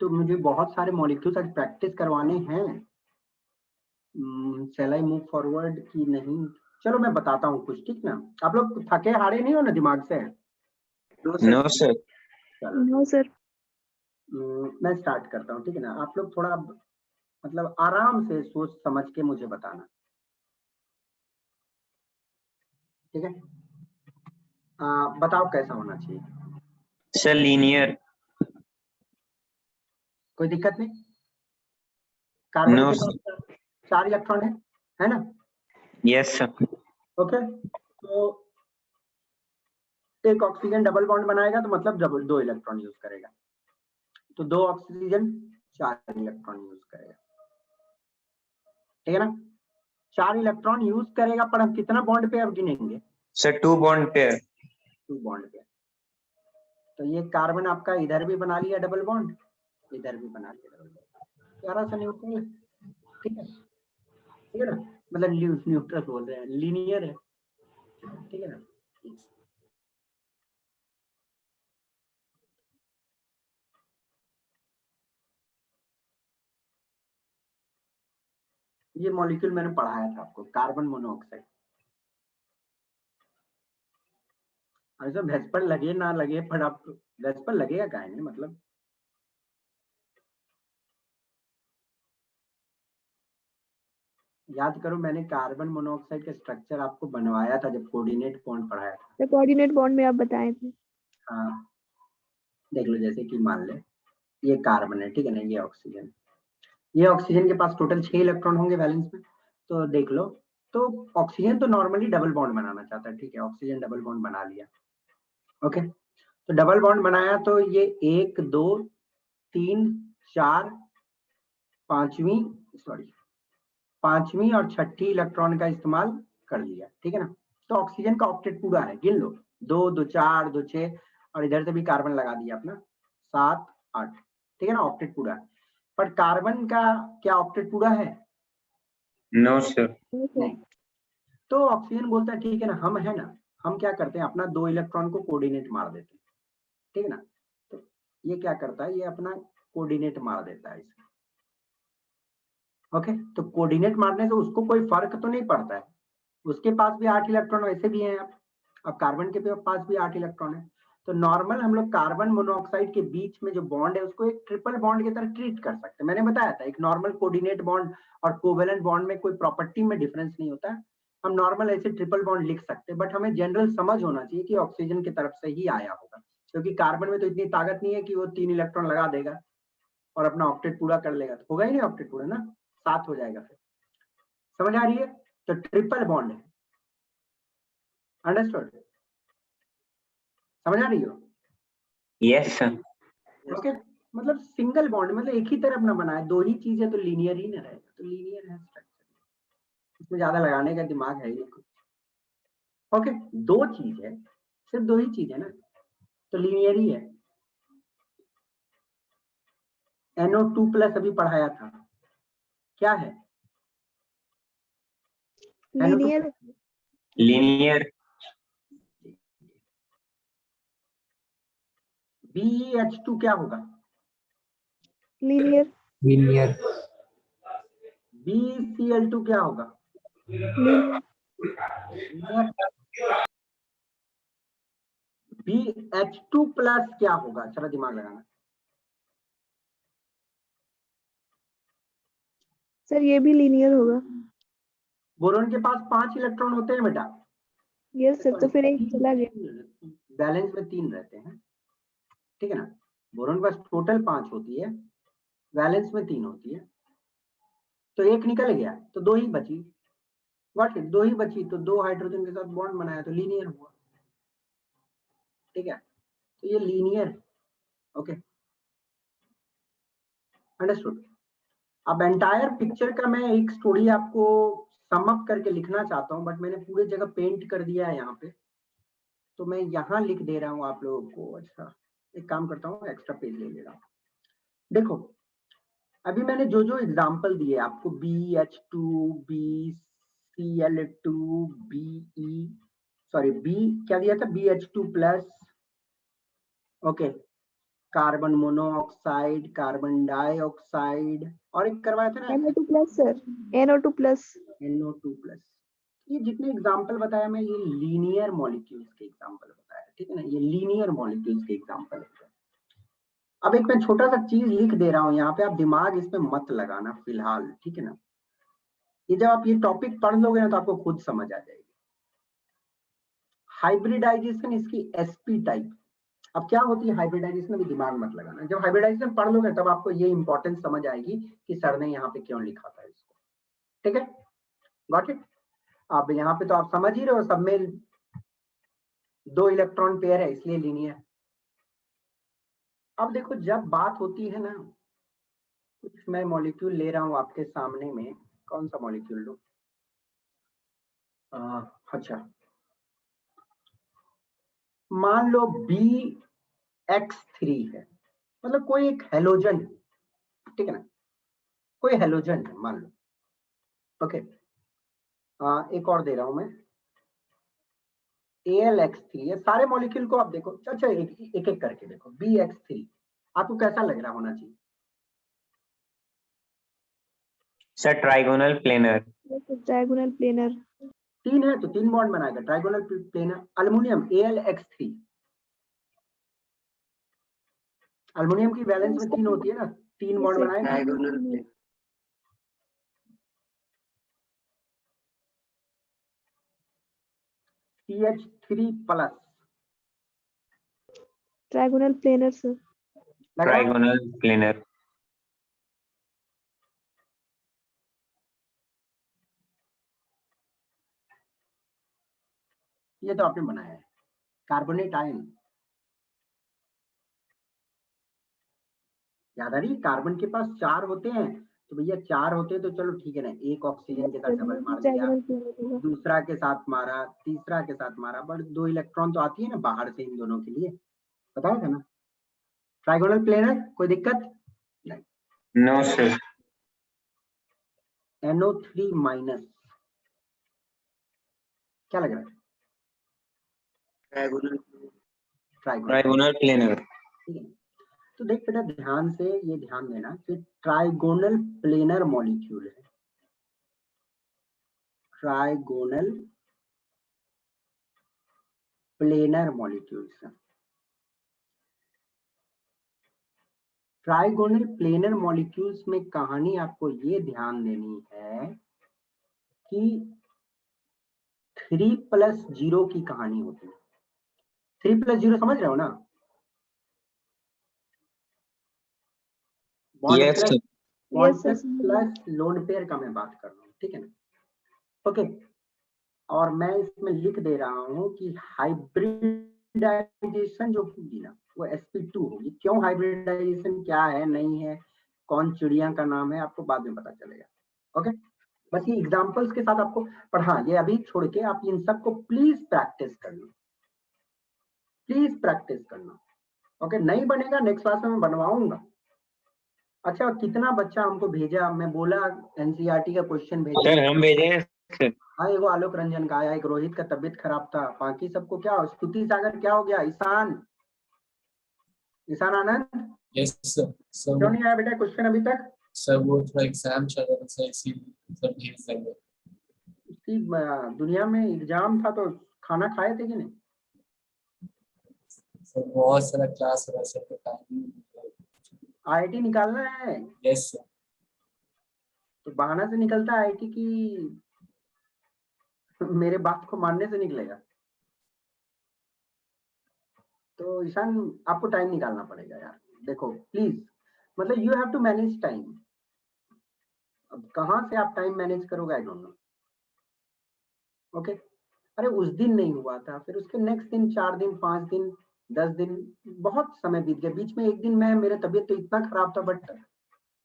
तो मुझे बहुत सारे मॉलिक्यूल्स आज प्रैक्टिस करवाने हैं। शैल आई मूव फॉरवर्ड की नहीं? चलो मैं बताता हूँ कुछ, ठीक ना? आप लोग थके हारे नहीं हो ना दिमाग से? No sir. चलो No sir. मैं स्टार्ट करता हूँ, ठीक है ना? आप लोग थोड़ा मतलब आराम से सोच समझ के मुझे बताना, ठीक है? बताओ कैसा होना चाहिए? Sir linear. कोई दिक्कत नहीं? कार्बन नो के सर। पास 4 इलेक्ट्रॉन है ना? Yes sir. ओके, तो एक ऑक्सीजन डबल बॉन्ड बनाएगा, तो मतलब 2 इलेक्ट्रॉन यूज करेगा। तो 2 ऑक्सीजन 4 इलेक्ट्रॉन यूज करेगा, ठीक है ना? 4 इलेक्ट्रॉन यूज करेगा, पर हम कितना बॉन्ड पे अब गिनेंगे? Sir 2 bond pair. 2 बॉन्ड पे। तो ये कार्बन आपका इधर भी बना लिया डबल बॉन्ड, इधर भी बना लिया डबल बॉन्ड, प्यारा सा न्यूट्रल है, ठीक है? ठीक है ना? मतलब न्यूट्रल बोल रहे हैं, लीनियर है, ठीक है ना? ये मॉलिक्यूल मैंने पढ़ाया था आपको, कार्बन मोनोऑक्साइड। ऐसा भैंस पर लगे ना लगे, पर आप भैंस पर लगेगा काहे नहीं, मतलब याद करो, मैंने कार्बन मोनोऑक्साइड का स्ट्रक्चर आपको बनवाया था जब कोऑर्डिनेट बॉन्ड पढ़ाया था। तो कोऑर्डिनेट बॉन्ड में आप बताए थे। हाँ देख लो, जैसे कि मान ले ये कार्बन है, ठीक है ना, ये ऑक्सीजन, ये ऑक्सीजन के पास टोटल 6 इलेक्ट्रॉन होंगे वैलेंस में। तो देख लो, तो ऑक्सीजन तो नॉर्मली डबल बॉन्ड बनाना चाहता है, ठीक है, ऑक्सीजन डबल बॉन्ड बना लिया। ओके, तो डबल बॉन्ड बनाया तो ये 1 2 3 4 पांचवी और छठी इलेक्ट्रॉन का इस्तेमाल कर लिया, ठीक है ना। तो ऑक्सीजन का ऑक्टेट पूरा है, गिन लो, 2 2 4 2 6, और इधर से भी कार्बन लगा दिया अपना 7 8, ठीक है ना, ऑक्टेट पूरा है। पर कार्बन का क्या ऑक्टेट पूरा है? No sir. नहीं। तो ऑक्सीजन बोलता है ठीक है ना, हम है ना, हम क्या करते हैं, अपना 2 इलेक्ट्रॉन को कोऑर्डिनेट मार देते हैं, ठीक है ना। तो ये क्या करता है, ये अपना कोऑर्डिनेट मार देता है इसमें। ओके, तो कोऑर्डिनेट मारने से उसको कोई फर्क तो नहीं पड़ता है, उसके पास भी 8 इलेक्ट्रॉन वैसे भी हैं। अब कार्बन के पास भी 8 इलेक्ट्रॉन है। तो नॉर्मल हम लोग कार्बन मोनोऑक्साइड के बीच में जो बॉन्ड है उसको एक ट्रिपल बॉन्ड की तरह ट्रीट कर सकते हैं। मैंने बताया था एक नॉर्मल कोऑर्डिनेट बॉन्ड और कोवेलेंट बॉन्ड में कोई प्रॉपर्टी में डिफरेंस नहीं होता है। हम नॉर्मल ऐसे ट्रिपल बॉन्ड लिख सकते हैं, बट हमें जनरल समझ होना चाहिए कि ऑक्सीजन की तरफ से ही आया होगा, क्योंकि कार्बन में तो इतनी ताकत नहीं है कि वो 3 इलेक्ट्रॉन लगा देगा और अपना ऑक्टेट पूरा कर लेगा। तो होगा ही नहीं ऑक्टेट पूरा ना, 7 हो जाएगा फिर। समझ आ रही है? तो ट्रिपल बॉन्ड है, अंडरस्टूड? समझ आ रही हो? Yes sir. ओके, मतलब सिंगल बॉन्ड, मतलब एक ही तरफ ना बनाए, दो ही चीजें तो लीनियर ही ना रहेगा, तो लीनियर है स्ट्रक्चर, इसमें ज्यादा लगाने का दिमाग है ही नहीं कुछ। ओके, दो चीज है, सिर्फ दो ही चीज है ना, तो लीनियर ही है। NO2+ अभी पढ़ाया था, क्या है? लीनियर। लीनियर। BeH2 क्या होगा? लीनियर। linear, BeCl2 क्या होगा? लीनियर। BH2+ क्या होगा? चलो दिमाग लगाना। सर ये भी लीनियर होगा। बोरोन के पास 5 इलेक्ट्रॉन होते हैं बेटा। यस सर, तो फिर एक चला गया। बैलेंस में 3 रहते हैं, ठीक है ना। बोरोन के पास टोटल 5 होती है, वैलेंस में 3 होती है, तो एक निकल गया तो 2 ही बची। व्हाट, 2 ही बची तो 2 हाइड्रोजन के साथ बॉन्ड बनाया तो लीनियर हुआ, ठीक है। तो ये लीनियर है। Okay, understood? अब एंटायर पिक्चर का मैं एक स्टोरी आपको सम अप करके लिखना चाहता हूं, बट मैंने पूरे जगह पेंट कर दिया है यहाँ पे, तो मैं यहाँ लिख दे रहा हूँ आप लोगों को। अच्छा, एक काम करता हूँ, एक्स्ट्रा पेज ले रहा हूँ। देखो, अभी मैंने जो जो एग्जाम्पल दिए आपको, BH2, BCl2, B क्या दिया था, BH2+, okay, carbon monoxide, carbon dioxide, और एक करवाया था ना NO2+ सर, NO2+। NO2+। ये जितने एग्जाम्पल बताया मैं, ये लीनियर मॉलिक्यूल्स के एग्जाम्पल बताया, ठीक है ना, ये लीनियर मॉलिक्यूल्स के एग्जाम्पल है। अब एक मैं छोटा सा चीज लिख दे रहा हूं यहाँ पे, आप दिमाग इसमें मत लगाना फिलहाल, ठीक है ना। ये जब आप ये टॉपिक पढ़ लोगे ना तो आपको खुद समझ आ जाएगी। हाइब्रिडाइजेशन, इसकी sp टाइप। अब क्या होती है हाइब्रिडाइजेशन, अभी दिमाग मत लगाना, जब हाइब्रिडाइजेशन पढ़ लोगे तब आपको ये इंपॉर्टेंस समझ आएगी कि सर ने यहाँ पे क्यों लिखा था इसको, ठीक है, गॉट इट। अब यहाँ पे तो आप समझ ही रहे हो, सब में 2 इलेक्ट्रॉन पेयर है इसलिए लीनियर। अब देखो, जब बात होती है ना, कुछ मैं मॉलिक्यूल ले रहा हूं आपके सामने में, कौन सा मॉलिक्यूल लो? अच्छा, मान लो BX3 है, मतलब कोई एक हेलोजन, ठीक है ना, कोई हेलोजन है मान लो। ओके, एक और दे रहा हूं मैं, AlX3 है। सारे मॉलिक्यूल को आप देखो, अच्छा एक एक करके देखो। BX3 आपको कैसा लग रहा होना चाहिए? Sir trigonal planar. Diagonal planar. 3 है तो 3 बॉन्ड बनाएगा, trigonal planar. Aluminium AlX3, aluminium की वैलेंस में 3 होती है ना, 3 बॉन्ड बनाएगा। Diagonal plane. CH3+, trigonal planar sir. लग रहा है? Trigonal planar. ये तो आपने बनाया है, कार्बोनेट आयन। याद आ रही है? कार्बन के पास 4 होते हैं, तो भैया 4 होते हैं तो चलो ठीक है ना, एक ऑक्सीजन के साथ डबल मार दिया, डायगोनल प्लेनर। दूसरा के साथ मारा, तीसरा के साथ मारा, बट 2 इलेक्ट्रॉन तो आती है ना बाहर से इन दोनों के लिए, बताया था ना। ट्राइगोनल प्लेनर, कोई दिक्कत? No sir. NO3-, क्या लग रहा है? डायगोनल। Trigonal planar. ठीक है, तो देख बेटा ध्यान से ये ध्यान देना कि ट्राइगोनल प्लेनर मॉलिक्यूल है, ट्राइगोनल प्लेनर मॉलिक्यूल्स है। ट्राइगोनल प्लेनर मॉलिक्यूल्स में कहानी आपको ये ध्यान देनी है कि 3+0 की कहानी होती है। 3+0 समझ रहे हो ना? Yes, sir. Yes, sir. Plus lone pair का मैं बात कर रहा हूँ, ठीक है ना? ओके, और मैं इसमें लिख दे रहा हूँ कि हाइब्रिडाइजेशन जो होगी ना वो sp2 होगी। क्यों हाइब्रिडाइजेशन, क्या है नहीं है, कौन चिड़िया का नाम है, आपको बाद में पता चलेगा। ओके, बस ये एग्जांपल्स के साथ आपको पढ़ा, ये अभी छोड़ के आप इन सबको प्लीज प्रैक्टिस करना, प्लीज प्रैक्टिस करना। ओके, नहीं बनेगा नेक्स्ट क्लास में मैं बनवाऊंगा। अच्छा, कितना बच्चा हमको भेजा, मैं बोला एनसीईआरटी का क्वेश्चन भेजा। सर हम भेजे हैं सर। हाँ, एगो आलोक रंजन का आया, एक रोहित का तबीयत खराब था, बाकी सबको क्या, स्तुति सागर क्या हो गया, ईशान आनंद यस सर। क्यों नहीं आया बेटा क्वेश्चन अभी तक? सर वो थोड़ा एग्जाम चल रहा था सर, इसीलिए सर भेज देंगे। उसकी दुनिया में एग्जाम था तो खाना खाए थे कि नहीं? सर बहुत सारा क्लास हो रहा है सर, तो टाइम नहीं मिल रहा है। आईआईटी निकालना है यस सर। तो बहाना से निकलता है आईआईटी की, मेरे बात को मानने से निकलेगा? तो ईशान आपको टाइम निकालना पड़ेगा यार, देखो प्लीज, मतलब you have to manage time. अब कहाँ से आप टाइम मैनेज करोगे, आई डोंट नो। ओके, अरे उस दिन नहीं हुआ था, फिर उसके नेक्स्ट दिन, 4 दिन, 5 दिन, 10 दिन, बहुत समय बीत गया। बीच में एक दिन मेरा तबीयत तो इतना खराब था, बट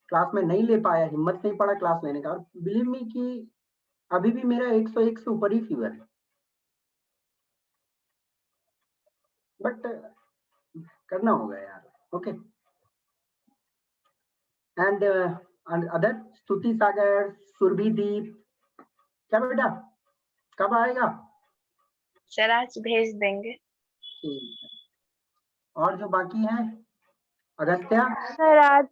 क्लास में नहीं ले पाया, हिम्मत नहीं पड़ा क्लास लेने का। और बिलीव मी कि अभी भी मेरा 101 से ऊपर ही फीवर है, बट करना होगा यार। ओके, एंड अदर स्तुति सागर, सुरभि दीप, क्या बेटा कब आएगा? सर आज भेज देंगे। ठीक है, और जो बाकी हैं, अगस्त्या सर आज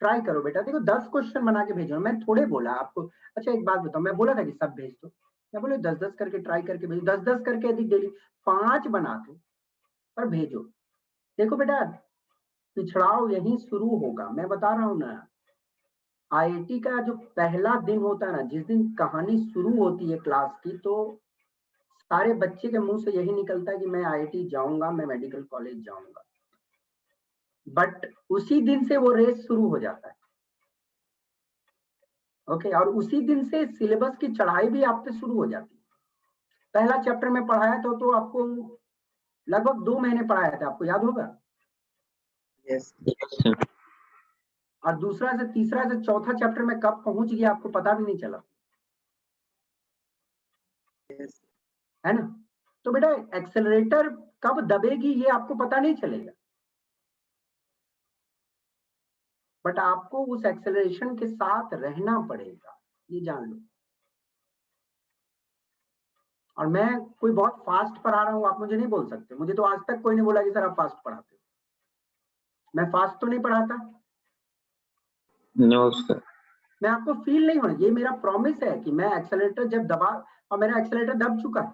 ट्राई करो बेटा, देखो 10 क्वेश्चन बना के भेजो, मैं थोड़े बोला आपको। अच्छा एक बात बताओ, मैं बोला था कि सब भेज दो, मैं बोले 10-10 करके ट्राई करके भेजो, 10-10 करके यदि डेली 5 बना दो और भेजो। देखो बेटा, पिछड़ाव यहीं शुरू होगा, मैं बता रहा हूँ ना। आईआईटी का जो पहला दिन होता है ना, जिस दिन कहानी शुरू होती है क्लास की, तो सारे बच्चे के मुंह से यही निकलता है कि मैं आईआईटी जाऊंगा, मैं मेडिकल कॉलेज जाऊंगा। बट उसी दिन से वो रेस शुरू हो जाता है। ओके, और उसी दिन से सिलेबस की चढ़ाई भी आप पे शुरू हो जाती है। पहला चैप्टर में पढ़ाया था तो आपको लगभग 2 महीने पढ़ाया था, आपको याद होगा? यस। और दूसरा से तीसरा से चौथा चैप्टर में कब पहुंच गया आपको पता भी नहीं चला, यस। है ना? तो बेटा एक्सेलरेटर कब दबेगी ये आपको पता नहीं चलेगा, बट आपको उस एक्सेलरेशन के साथ रहना पड़ेगा, ये जान लो। और मैं कोई बहुत फास्ट पढ़ा रहा हूँ आप मुझे नहीं बोल सकते, मुझे तो आज तक कोई नहीं बोला कि सर आप फास्ट पढ़ाते हो। मैं फास्ट तो नहीं पढ़ाता, नो सर। मैं आपको फील नहीं होना, ये मेरा प्रॉमिस है कि मैं एक्सेलरेटर जब दबा, और मेरा एक्सेलरेटर दब चुका है,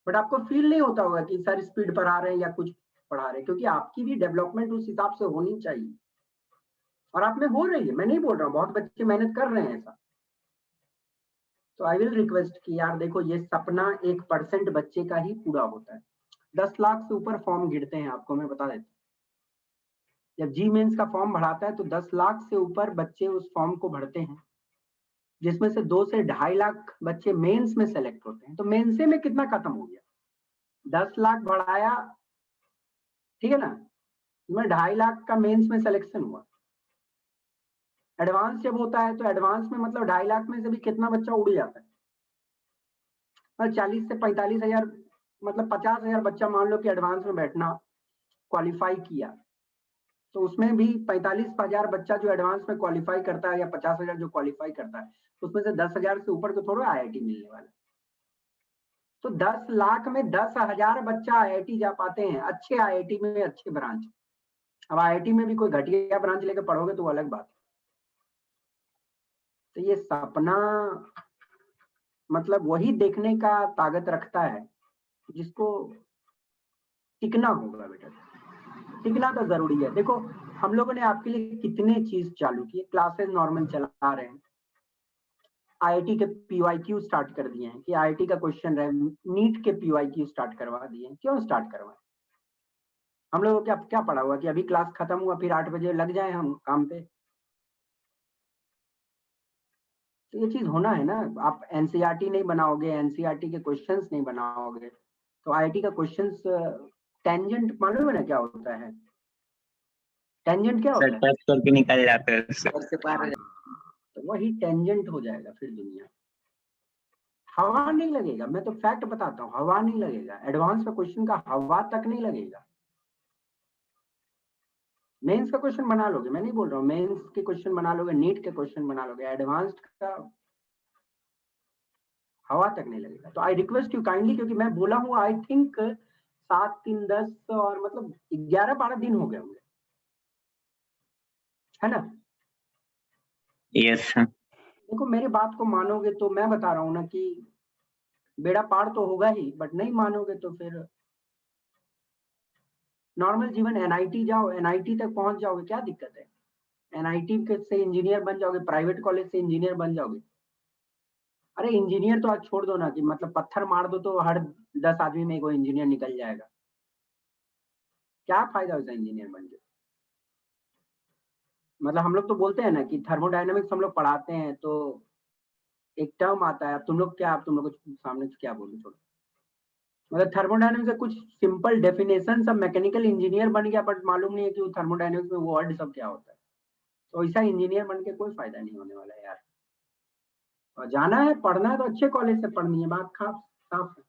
बट आपको फील नहीं होता होगा कि सर स्पीड पर आ रहे हैं या कुछ पढ़ा रहे हैं, क्योंकि आपकी भी डेवलपमेंट उस हिसाब से होनी चाहिए, और आप में हो रही है, मैं नहीं बोल रहा हूँ, बहुत बच्चे मेहनत कर रहे हैं ऐसा। तो आई विल रिक्वेस्ट कि यार देखो, ये सपना 1% बच्चे का ही पूरा होता है। 10 लाख से ऊपर फॉर्म गिरते हैं, आपको मैं बता देता हूँ। जब जी मेंस का फॉर्म बढ़ाता है तो 10 लाख से ऊपर बच्चे उस फॉर्म को भरते हैं, जिसमें से 2 से 2.5 लाख बच्चे मेंस में सेलेक्ट होते हैं। तो मेंसे में कितना खत्म हो गया? 10 लाख बढ़ाया, ठीक है ना, इसमें 2.5 लाख का मेंस में सिलेक्शन हुआ। एडवांस जब होता है तो एडवांस में मतलब 2.5 लाख में से भी कितना बच्चा उड़ जाता है? 40 से 45 हजार, मतलब 50 हजार बच्चा मान लो कि एडवांस में बैठना क्वालिफाई किया, तो उसमें भी 45 हजार बच्चा जो एडवांस में क्वालिफाई करता है, या 50 हजार जो क्वालिफाई करता है, उसमें से 10 हजार से ऊपर तो थोड़ा आईआईटी मिलने वाला है। तो 10 लाख में 10 हजार बच्चा आईआईटी जा पाते हैं, अच्छे आईआईटी में, अच्छे ब्रांच। अब आईआईटी में भी कोई घटिया ब्रांच लेकर पढ़ोगे तो वो अलग बात है। तो ये सपना मतलब वही देखने का ताकत रखता है जिसको टिकना होगा। बेटा टिकना तो जरूरी है। देखो हम लोगों ने आपके लिए कितने चीज चालू किए, क्लासेस नॉर्मल चला रहे हैं, आईआईटी के पीवाईक्यू स्टार्ट कर दिए हैं कि आईआईटी का क्वेश्चन रहे, नीट के पीवाईक्यू स्टार्ट करवा दिए हैं। क्यों स्टार्ट करवाए? हम लोगों को क्या पड़ा हुआ कि अभी क्लास खत्म हुआ फिर 8 बजे लग जाए हम काम पे? तो ये चीज होना है ना। आप एनसीईआरटी नहीं बनाओगे, एनसीईआरटी के क्वेश्चंस नहीं बनाओगे, तो आईआईटी का क्वेश्चंस टेंजेंट मालूम है ना क्या होता है? टेंजेंट क्या होता है? टच करके निकल जाते हैं उससे। और से पार हो जाए। तो वही टेंजेंट हो जाएगा फिर दुनिया। हवा नहीं लगेगा, मैं तो फैक्ट बताता हूँ, हवा नहीं लगेगा। एडवांस का क्वेश्चन का हवा तक नहीं लगेगा। मेंस का क्वेश्चन बना लोगे, मैं नहीं बोल रहा हूँ, मेंस के क्वेश्चन बना लोगे, नीट के क्वेश्चन बना लोगे, एडवांस्ड का हवा तक नहीं लगेगा। तो आई रिक्वेस्ट यू काइंडली, क्योंकि मैं बोला हूँ आई थिंक 7, 3, 10 और मतलब 11-12 दिन हो गए होंगे, है ना? यस। देखो मेरे बात को मानोगे तो मैं बता रहा हूँ ना कि बेड़ा पार तो होगा ही, बट नहीं मानोगे तो फिर नॉर्मल जीवन, एनआईटी जाओ, एनआईटी तक पहुंच जाओगे, क्या दिक्कत है? एनआईटी से इंजीनियर बन जाओगे, प्राइवेट कॉलेज से इंजीनियर बन जाओगे। अरे इंजीनियर तो आज छोड़ दो ना, कि मतलब पत्थर मार दो तो हर 10 आदमी में कोई इंजीनियर निकल जाएगा। क्या फायदा वैसा इंजीनियर बन के? मतलब हम लोग तो बोलते हैं ना कि थर्मोडायनेमिक्स हम लोग पढ़ाते हैं, तो एक टर्म आता है, अब तुम लोग को सामने से क्या बोलूं, छोड़ो। मतलब थर्मोडायनेमिक्स का कुछ सिंपल डेफिनेशन, सब मैकेनिकल इंजीनियर बन गया, बट मालूम नहीं है कि वो थर्मोडायनेमिक्स में वर्ड सब क्या होता है। तो ऐसा इंजीनियर बन के कोई फायदा नहीं होने वाला है यार। और जाना है, पढ़ना है तो अच्छे कॉलेज से पढ़नी है, बात साफ है।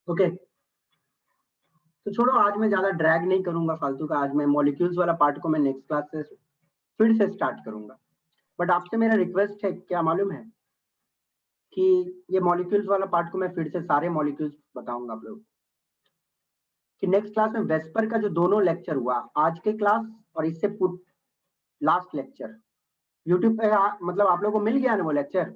ओके, तो छोड़ो, आज मैं ज्यादा ड्रैग नहीं करूंगा फालतू का। आज मैं मॉलिक्यूल्स वाला पार्ट को मैं नेक्स्ट क्लास से फिर से स्टार्ट करूंगा। बट आपसे मेरा रिक्वेस्ट है, क्या मालूम है कि ये मॉलिक्यूल्स वाला पार्ट को मैं फिर से सारे मॉलिक्यूल्स बताऊंगा आप लोग कि नेक्स्ट क्लास में वेस्पर का जो दोनों लेक्चर हुआ, आज के क्लास और इससे लास्ट लेक्चर, यूट्यूब पे मतलब आप लोगों को मिल गया ना वो लेक्चर?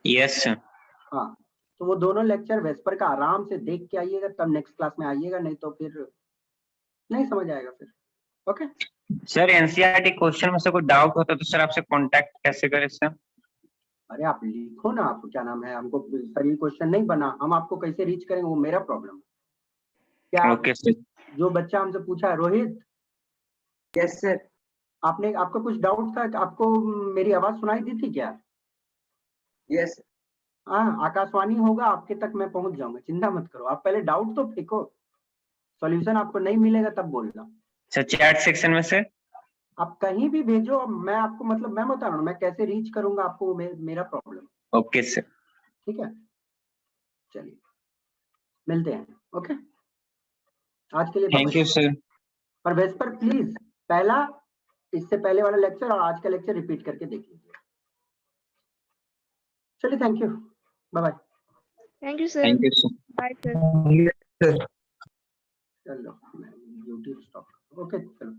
यस। हाँ, तो वो दोनों लेक्चर वेस्पर का आराम से देख के आइएगा, तब नेक्स्ट क्लास में आइएगा, नहीं तो फिर नहीं समझ आएगा फिर। ओके सर, एनसीईआरटी क्वेश्चन में से कोई डाउट होता तो सर आपसे कांटेक्ट कैसे करें सर? अरे आप लिखो ना, आपको क्या नाम है, हमको सर ये क्वेश्चन नहीं बना, हम आपको कैसे रीच करेंगे वो मेरा प्रॉब्लम है। क्या ओके सर। जो बच्चा हमसे पूछा है, रोहित, यस सर। आपको कुछ डाउट था? आपको मेरी आवाज सुनाई दी थी क्या? यस। हाँ, आकाशवाणी होगा आपके तक, मैं पहुंच जाऊंगा, चिंता मत करो। आप पहले डाउट तो फेंको, सॉल्यूशन आपको नहीं मिलेगा तब बोलना। सर चैट सेक्शन में सर? आप कहीं भी भेजो, अब मैं आपको मतलब मैं बता रहा हूँ, मैं कैसे रीच करूंगा आपको, वो मेरा प्रॉब्लम। Okay sir. ठीक है, चलिए मिलते हैं। ओके, आज के लिए थैंक यू सर। और वेस्पर प्लीज पहला, इससे पहले वाला लेक्चर और आज का लेक्चर रिपीट करके देख लीजिए। चलिए, thank you, bye bye. Thank you sir, thank you sir. Bye sir. चलो मैं यूट्यूब स्टॉप। ओके चलो।